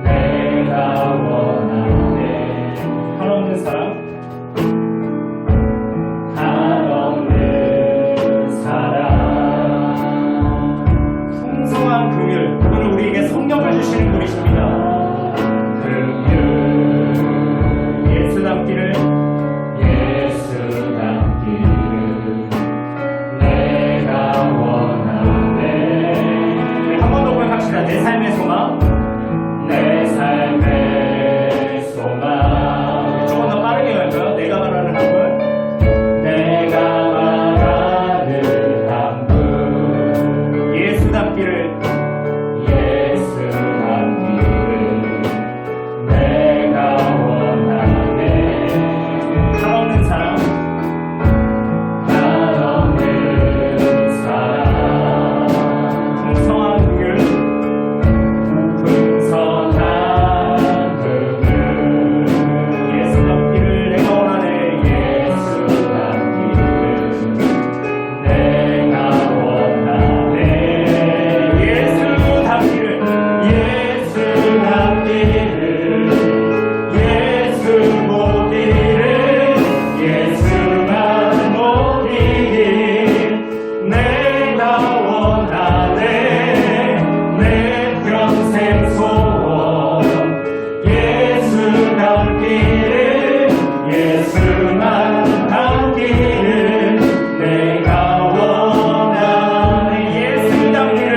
내가 원하네. 한없는 사랑, 한없는 사랑, 풍성한 긍휼, 그분은 우리에게 성령을 주시는 분이십니다. 긍휼, 예수 닮기를, 예수 닮기를 내가 원하네. 한 번 더 고백합시다. 내 삶의 소망, 내 삶의 소망. 조금 더 빠르게 할까요? 내가 말하는 한 분, 내가 말하는 한 분, 예수 닮기를, 예수 닮기를 내가 원하네. 한없는 사랑, 한없는 사랑, 풍성한 긍휼, 풍성한 긍휼, 예수 닮기를 내가 원하네. 예수 닮기를 내가 원하네. 예수 닮기를, 예수 닮기를, 예수 보기를, 예수만 보기를 내가 원하네. 내 평생 소원, 예수 닮기를, 예수만 닮기를 내가 원하네. 예수 닮기를,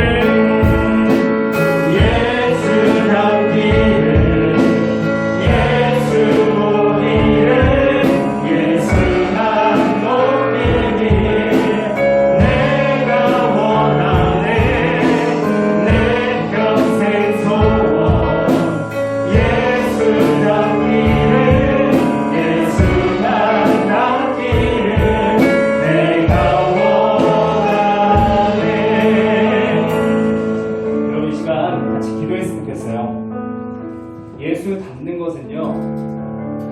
예수 닮기를, 예수 보기를, 예수만 보기를 내가 원하네. 내 평생 소원, 예수 닮기를, 예수만 닮기를 내가 원하네. 여러분 이 시간 같이 기도했으면 좋겠어요. 예수 닮는 것은요,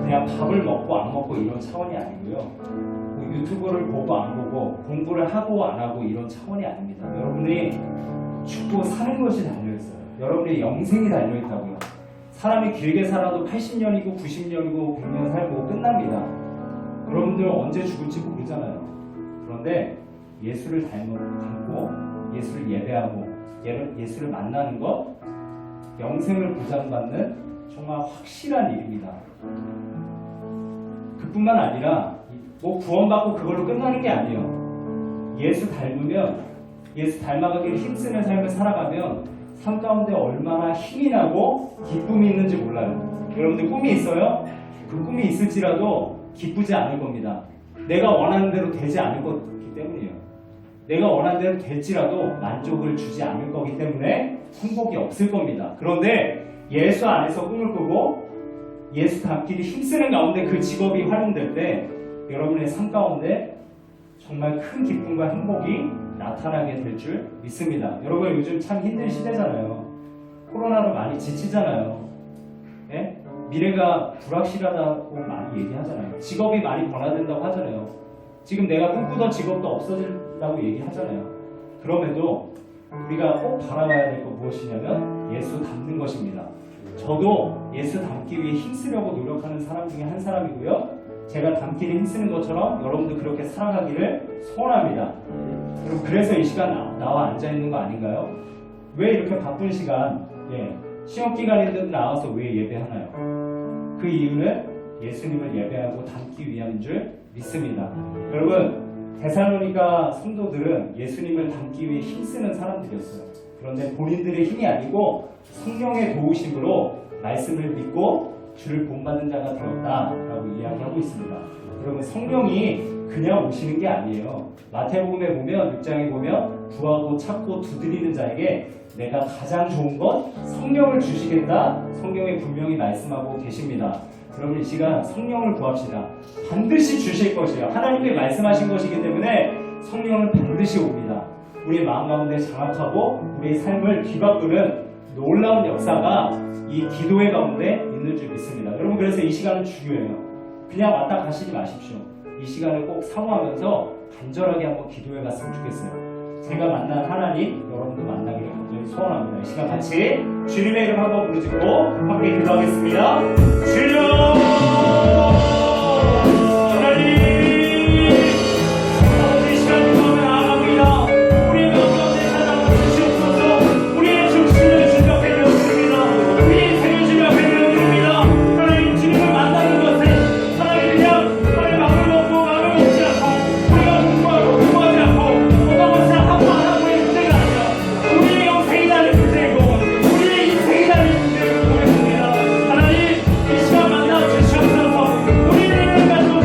그냥 밥을 먹고 안 먹고 이런 차원이 아니고요, 뭐 유튜브를 보고 안 보고 공부를 하고 안 하고 이런 차원이 아닙니다. 여러분이 죽고 사는 것이 달려있어요. 여러분의 영생이 달려있다고요. 사람이 길게 살아도 80년이고 90년이고 100년 살고 끝납니다. 여러분들 언제 죽을지 모르잖아요. 그런데 예수를 닮고 예수를 예배하고 예수를 만나는 것, 영생을 보장받는 정말 확실한 일입니다. 그뿐만 아니라 뭐 구원받고 그걸로 끝나는 게 아니에요. 예수 닮으면, 예수 닮아가기를 힘쓰는 삶을 살아가면 삶 가운데 얼마나 힘이 나고 기쁨이 있는지 몰라요. 여러분들 꿈이 있어요? 그 꿈이 있을지라도 기쁘지 않을 겁니다. 내가 원하는 대로 되지 않을 거기 때문이에요. 내가 원하는 대로 될지라도 만족을 주지 않을 거기 때문에 행복이 없을 겁니다. 그런데 예수 안에서 꿈을 꾸고 예수 닮기를 힘쓰는 가운데 그 직업이 활용될 때 여러분의 삶 가운데 정말 큰 기쁨과 행복이 나타나게 될 줄 믿습니다. 여러분 요즘 참 힘든 시대잖아요. 코로나로 많이 지치잖아요. 예? 미래가 불확실하다고 많이 얘기하잖아요. 직업이 많이 변화된다고 하잖아요. 지금 내가 꿈꾸던 직업도 없어진다고 얘기하잖아요. 그럼에도 우리가 꼭 바라봐야 될 것 무엇이냐면 예수 닮는 것입니다. 저도 예수 닮기 위해 힘쓰려고 노력하는 사람 중에 한 사람이고요. 제가 닮기를 힘쓰는 것처럼 여러분도 그렇게 살아가기를 소원합니다. 그리고 그래서 이 시간 나와 앉아있는 거 아닌가요? 왜 이렇게 바쁜 시간, 시험 기간인데도 나와서 왜 예배하나요? 그 이유는 예수님을 예배하고 닮기 위함인 줄 믿습니다. 여러분, 데살로니가 성도들은 예수님을 닮기 위해 힘쓰는 사람들이었어요. 그런데 본인들의 힘이 아니고 성령의 도우심으로 말씀을 믿고 주를 본받은 자가 되었다라고 이야기하고 있습니다. 여러분, 성령이 그냥 오시는 게 아니에요. 마태복음에 보면 6장에 보면 구하고 찾고 두드리는 자에게 내가 가장 좋은 것 성령을 주시겠다. 성경에 분명히 말씀하고 계십니다. 여러분 이 시간 성령을 구합시다. 반드시 주실 것이에요. 하나님께 말씀하신 것이기 때문에 성령은 반드시 옵니다. 우리의 마음 가운데 장악하고 우리의 삶을 뒤바꾸는 놀라운 역사가 이 기도회 가운데 있는 줄 믿습니다. 여러분 그래서 이 시간은 중요해요. 그냥 왔다 가시지 마십시오. 이 시간을 꼭 사모하면서 간절하게 한번 기도해 봤으면 좋겠어요. 제가 만난 하나님 여러분도 만나기를 간절히 소원합니다. 이 시간 같이 주님의 이름 한번 부르짖고 함께 기도하겠습니다. 주여 하나님 아버지 이 시간 기도하며 나아갑니다. 우리의 가운데 찾아와 주시옵소서. 우리의 중심을 주벽에 되었습니다. 우리의 인생을 주벽에 되었습니다. 하나님 주님을 만나는 것은 하나님 그냥 하나님 마음을 먹고 마음을 먹지 않고 우리가 공부하고 공부하지 않고 어떤 것을 하고 안 하고의 문제가 아니라 우리의 영생이라는 문제이고 우리의 인생이라는 문제를 보겠습니다. 하나님 이 시간 만나 주시옵소서. 우리를 가지고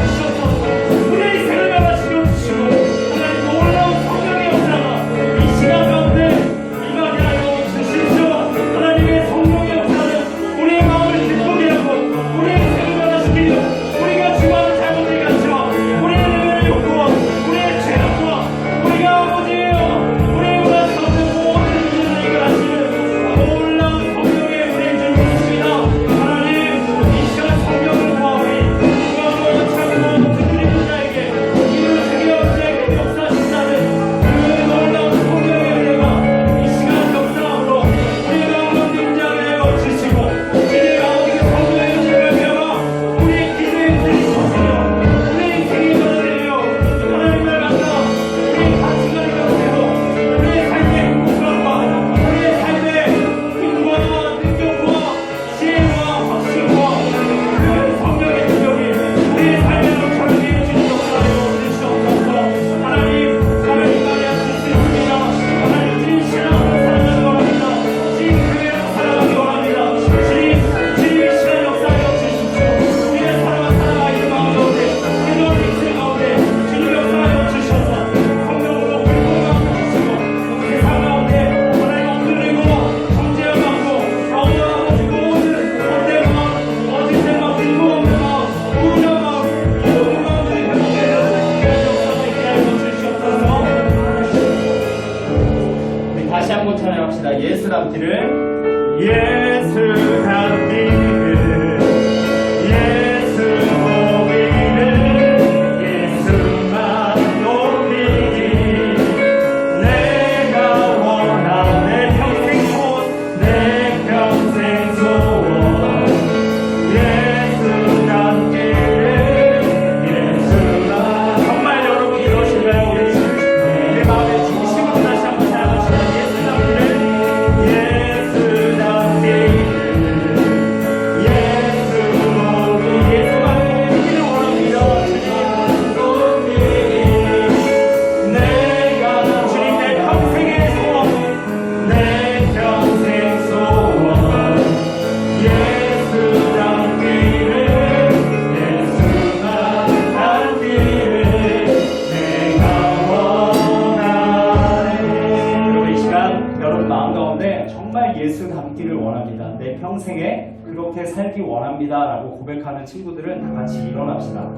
내 평생에 그렇게 살기 원합니다 라고 고백하는 친구들은 다 같이 일어납시다.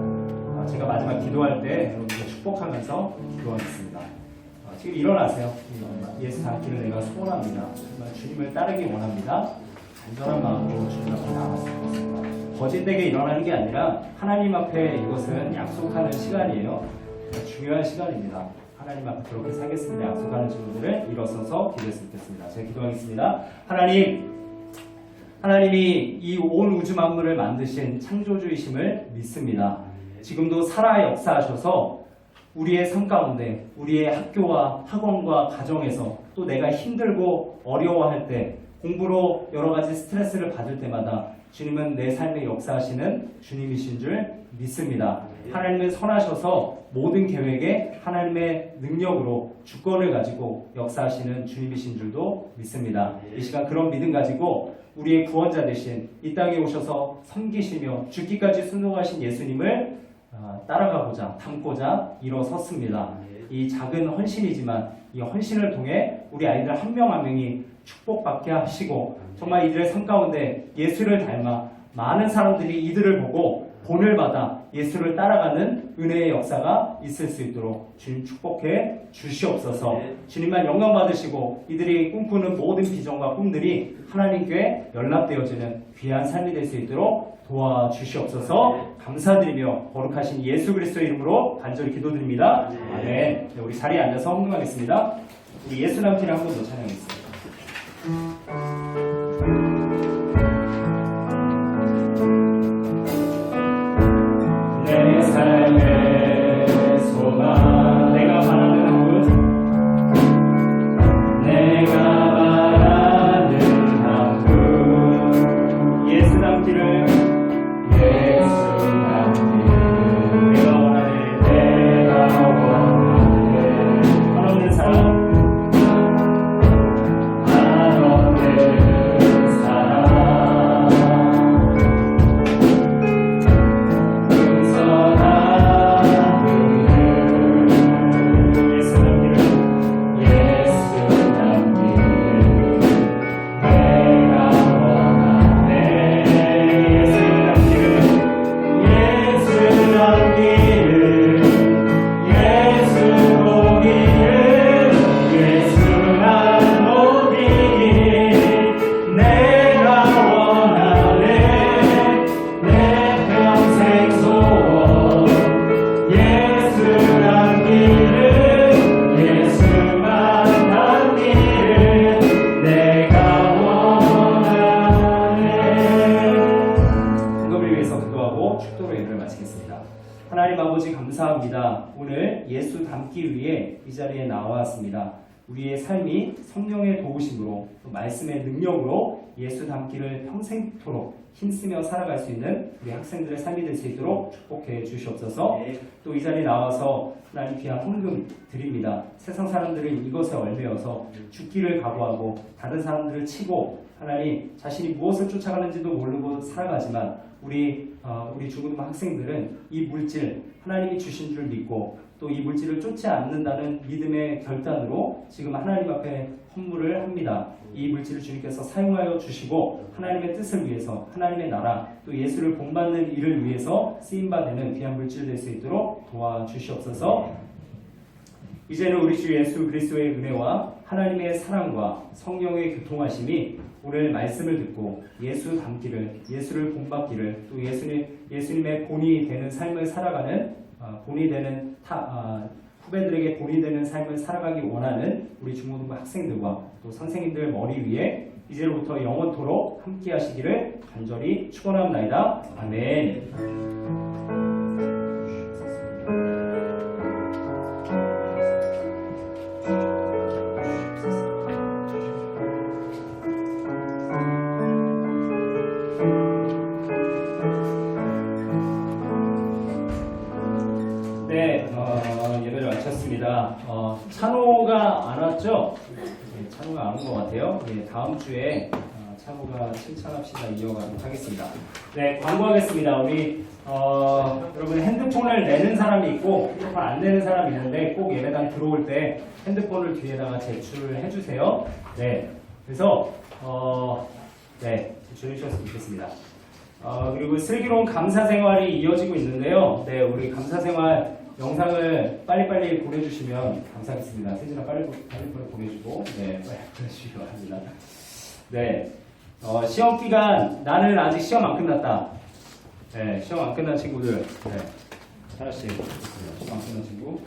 제가 마지막 기도할 때 여러분들 축복하면서 기도하겠습니다. 지금 일어나세요. 예수 닮기를 내가 소원합니다. 정말 주님을 따르기 원합니다. 간절한 마음으로 주님 앞에 나아갔습니다. 거짓되게 일어나는 게 아니라 하나님 앞에 이것은 약속하는 시간이에요. 중요한 시간입니다. 하나님 앞에 그렇게 살겠습니다. 약속하는 친구들은 일어서서 기도했으면 좋겠습니다. 제가 기도하겠습니다. 하나님이 이 온 우주 만물을 만드신 창조주이심을 믿습니다. 지금도 살아 역사하셔서 우리의 삶 가운데, 우리의 학교와 학원과 가정에서 또 내가 힘들고 어려워할 때, 공부로 여러 가지 스트레스를 받을 때마다 주님은 내 삶에 역사하시는 주님이신 줄 믿습니다. 하나님은 선하셔서 모든 계획에 하나님의 능력으로 주권을 가지고 역사하시는 주님이신 줄도 믿습니다. 이 시간 그런 믿음 가지고 우리의 구원자 되신 이 땅에 오셔서 섬기시며 죽기까지 순종하신 예수님을 따라가고자 닮고자 일어섰습니다. 이 작은 헌신이지만 이 헌신을 통해 우리 아이들 한 명 한 명이 축복받게 하시고 정말 이들의 삶 가운데 예수를 닮아 많은 사람들이 이들을 보고 본을 받아 예수를 따라가는 은혜의 역사가 있을 수 있도록 주님 축복해 주시옵소서. 주님만 영광 받으시고 이들이 꿈꾸는 모든 비전과 꿈들이 하나님께 연락되어지는 귀한 삶이 될 수 있도록 도와주시옵소서. 감사드리며 거룩하신 예수 그리스도의 이름으로 간절히 기도드립니다. 아멘. 네, 우리 자리에 앉아서 헌금하겠습니다. 우리 예수 남기를 한 번 더 찬양하겠습니다. 내 삶의 소망 내가 바라는 곳 내가 바라는 한분 예수 닮기를 내가 원하네 한없는 사랑 하나님 아버지 감사합니다. 오늘 예수 닮기 위해 이 자리에 나왔습니다. 우리의 삶이 성령의 도우심으로 또 말씀의 능력으로 예수 닮기를 평생토록 힘쓰며 살아갈 수 있는 우리 학생들의 삶이 될 수 있도록 축복해 주시옵소서. 또 이 자리에 나와서 하나님 귀한 헌금 드립니다. 세상 사람들은 이것에 얽매여서 죽기를 각오하고 다른 사람들을 치고 하나님 자신이 무엇을 쫓아가는지도 모르고 살아가지만 우리 중고등부 학생들은 이 물질 하나님이 주신 줄 믿고 또 이 물질을 쫓지 않는다는 믿음의 결단으로 지금 하나님 앞에 헌물을 합니다. 이 물질을 주님께서 사용하여 주시고 하나님의 뜻을 위해서 하나님의 나라 또 예수를 본받는 일을 위해서 쓰임받는 귀한 물질 될 수 있도록 도와주시옵소서. 이제는 우리 주 예수 그리스도의 은혜와 하나님의 사랑과 성령의 교통하심이 오늘 말씀을 듣고 예수 닮기를, 예수를 본받기를, 또 예수님의 본이 되는 삶을 살아가는 본이 되는 후배들에게 본이 되는 삶을 살아가기 원하는 우리 중고등부 학생들과 또 선생님들 머리 위에 이제로부터 영원토록 함께 하시기를 간절히 축원합니다. 아멘. 예배를 마쳤습니다. 찬호가 안 왔죠? 네, 찬호가 안 온 것 같아요. 네, 다음 주에 찬호가 칭찬합시다 이어가도록 하겠습니다. 네, 광고하겠습니다. 우리 여러분 핸드폰을 내는 사람이 있고 핸드폰 안 내는 사람이 있는데 꼭 예배당 들어올 때 핸드폰을 뒤에다가 제출을 해주세요. 네, 그래서 네, 제출해 주셨으면 좋겠습니다. 그리고 슬기로운 감사 생활이 이어지고 있는데요. 네, 우리 감사 생활 영상을 빨리빨리 보내주시면 감사하겠습니다. 세진아 빨리 보내주고, 네, 빨리 보내주시기 바랍니다. 네, 시험 기간, 나는 아직 시험 안 끝났다. 네, 시험 안 끝난 친구들, 네, 하나씩, 시험 안 끝난 친구.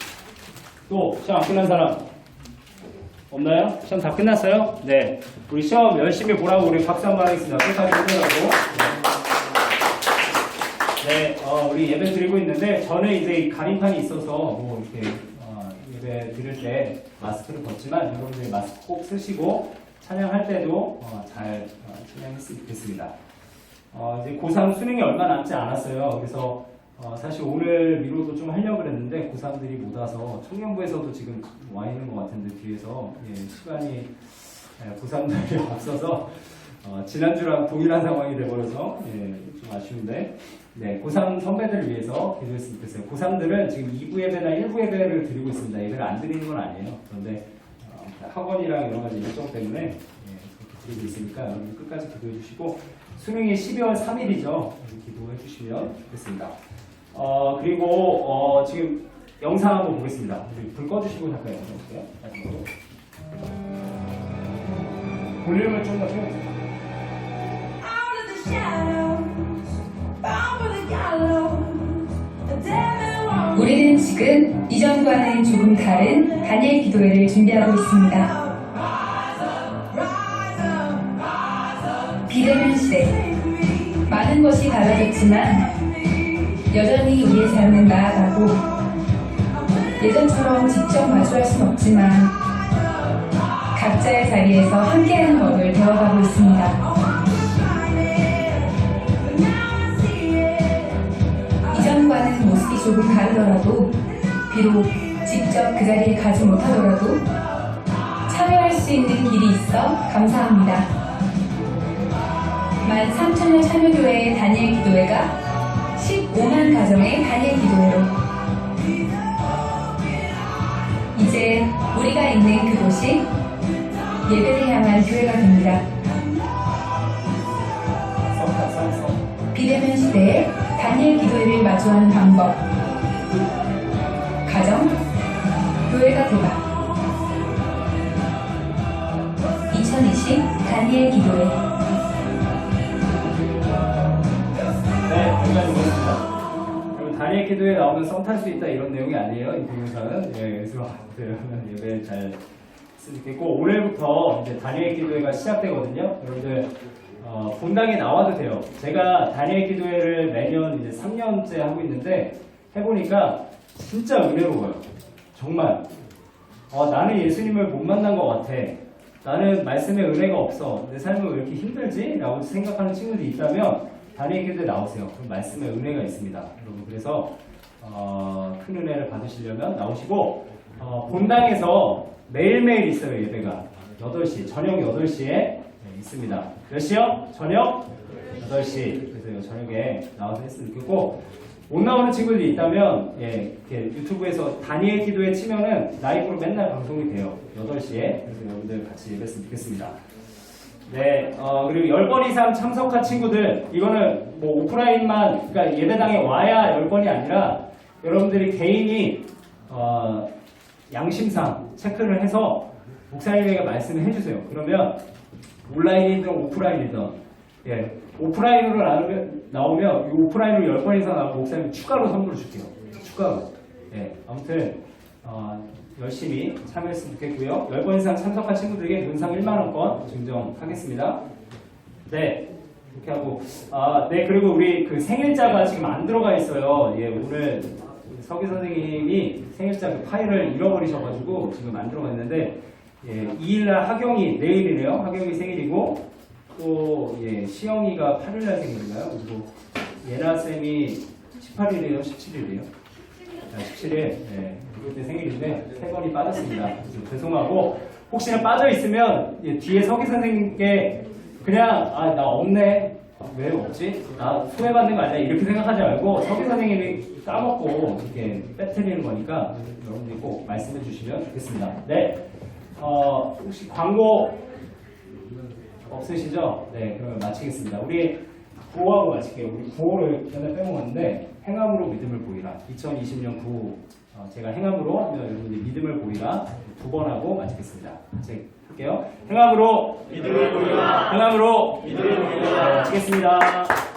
또, 시험 안 끝난 사람, 없나요? 시험 다 끝났어요? 네, 우리 시험 열심히 보라고 우리 박수 한번 하겠습니다. 끝까지 끝내라고. 네, 우리 예배 드리고 있는데 저는 이제 가림판이 있어서 뭐 이렇게 예배 드릴 때 마스크를 벗지만 여러분들이 마스크 꼭 쓰시고 찬양할 때도 잘 찬양했으면 좋겠습니다. 이제 고3 수능이 얼마 남지 않았어요. 그래서 사실 오늘 미로도 좀 하려고 그랬는데 고3들이 못 와서 청년부에서도 지금 와 있는 것 같은데 뒤에서 시간이 고3들이 없어서 지난주랑 동일한 상황이 돼버려서 좀 아쉬운데 네, 고3 선배들을 위해서 기도했으면 좋겠어요. 고3들은 지금 2부 예배나 1부 예배를 드리고 있습니다. 예배를 안 드리는 건 아니에요. 그런데 학원이랑 여러 가지 일정 때문에 그렇게 드리고 있으니까 여러분 끝까지 기도해 주시고 수능이 12월 3일이죠. 기도해 주시면 좋겠습니다. 그리고 지금 영상 한번 보겠습니다. 불 꺼주시고 잠깐 영상 볼게요. 마지막으로. 볼륨을 좀 더 키워주세요. 우리는 지금 이전과는 조금 다른 다니엘 기도회를 준비하고 있습니다. 비대면 시대, 많은 것이 달라졌지만 여전히 우리의 삶은 나아가고 예전처럼 직접 마주할 순 없지만 각자의 자리에서 함께하는 법을 배워가고 있습니다. 이전과는 모습이 조금 다르더라도 비록 직접 그 자리에 가지 못하더라도 참여할 수 있는 길이 있어 감사합니다. 13,000여 참여교회의 다니엘 기도회가 15만 가정의 다니엘 기도회로 이제 우리가 있는 그곳이 예배를 향한 교회가 됩니다. 비대면 시대에 다니엘 기도회를 마주하는 방법 가정, 교회가 되다 2020 다니엘 기도회 네, 여기까지 보겠습니다. 여러분, 다니엘 기도에 나오면 썸 탈 수 있다 이런 내용이 아니에요. 이 동영상은. 그래서 여러분 예배 잘 했으면 좋겠고 오늘부터 이제 다니엘 기도회가 시작되거든요. 여러분들 본당에 나와도 돼요. 제가 다니엘 기도회를 매년 이제 3년째 하고 있는데 해보니까 진짜 은혜로워요. 정말. 나는 예수님을 못 만난 것 같아. 나는 말씀에 은혜가 없어. 내 삶은 왜 이렇게 힘들지? 라고 생각하는 친구들이 있다면 다니엘 기도회 나오세요. 그럼 말씀에 은혜가 있습니다. 여러분 그래서 큰 은혜를 받으시려면 나오시고 본당에서 매일매일 있어요. 예배가 8시 저녁 8시에 있습니다. 몇 시요? 저녁 8시. 그래서 저녁에 나와서 했으면 좋겠고 못 나오는 친구들이 있다면 이렇게 유튜브에서 다니엘 기도회 치면은 라이브로 맨날 방송이 돼요. 8시에. 그래서 여러분들 같이 예배했으면 좋겠습니다. 네, 그리고 10번 이상 참석한 친구들, 이거는 뭐 오프라인만, 그러니까 예배당에 와야 10번이 아니라 여러분들이 개인이 양심상 체크를 해서 목사님에게 말씀을 해주세요. 그러면 온라인이든 오프라인이든 오프라인으로 나오면 이 오프라인으로 10번 이상 나오면 목사님 추가로 선물을 줄게요. 추가로. 아무튼 열심히 참여했으면 좋겠고요. 10번 이상 참석한 친구들에게 문상 1만원권 증정하겠습니다. 네, 이렇게 하고 네, 그리고 우리 그 생일자가 지금 안 들어가 있어요. 오늘 서기 선생님이 생일자 그 파일을 잃어버리셔가지고 지금 안 들어가 있는데 2일날 하경이 내일이네요. 하경이 생일이고 또 시영이가 8일날 생일인가요? 그리고 예나쌤이 18일이에요? 17일이에요? 17일 그때 생일인데 3번이 빠졌습니다. 죄송하고 혹시나 빠져있으면 뒤에 서기 선생님께 그냥 나 없네 왜 없지? 나 소외받는 거 아니야? 이렇게 생각하지 말고 서기 선생님이 까먹고 이렇게 빼뜨리는 거니까 여러분들이 꼭 말씀해 주시면 좋겠습니다. 네, 혹시 광고 없어요? 없으시죠? 네, 그러면 마치겠습니다. 우리 구호하고 마칠게요. 우리 구호를 전에 빼먹었는데 행함으로 믿음을 보이라. 2020년 구호 제가 행함으로 하면 여러분들이 믿음을 보이라 2번 하고 마치겠습니다. 같이 할게요. 행함으로 믿음을 보이라. 행함으로 믿음을 보이라. 마치겠습니다.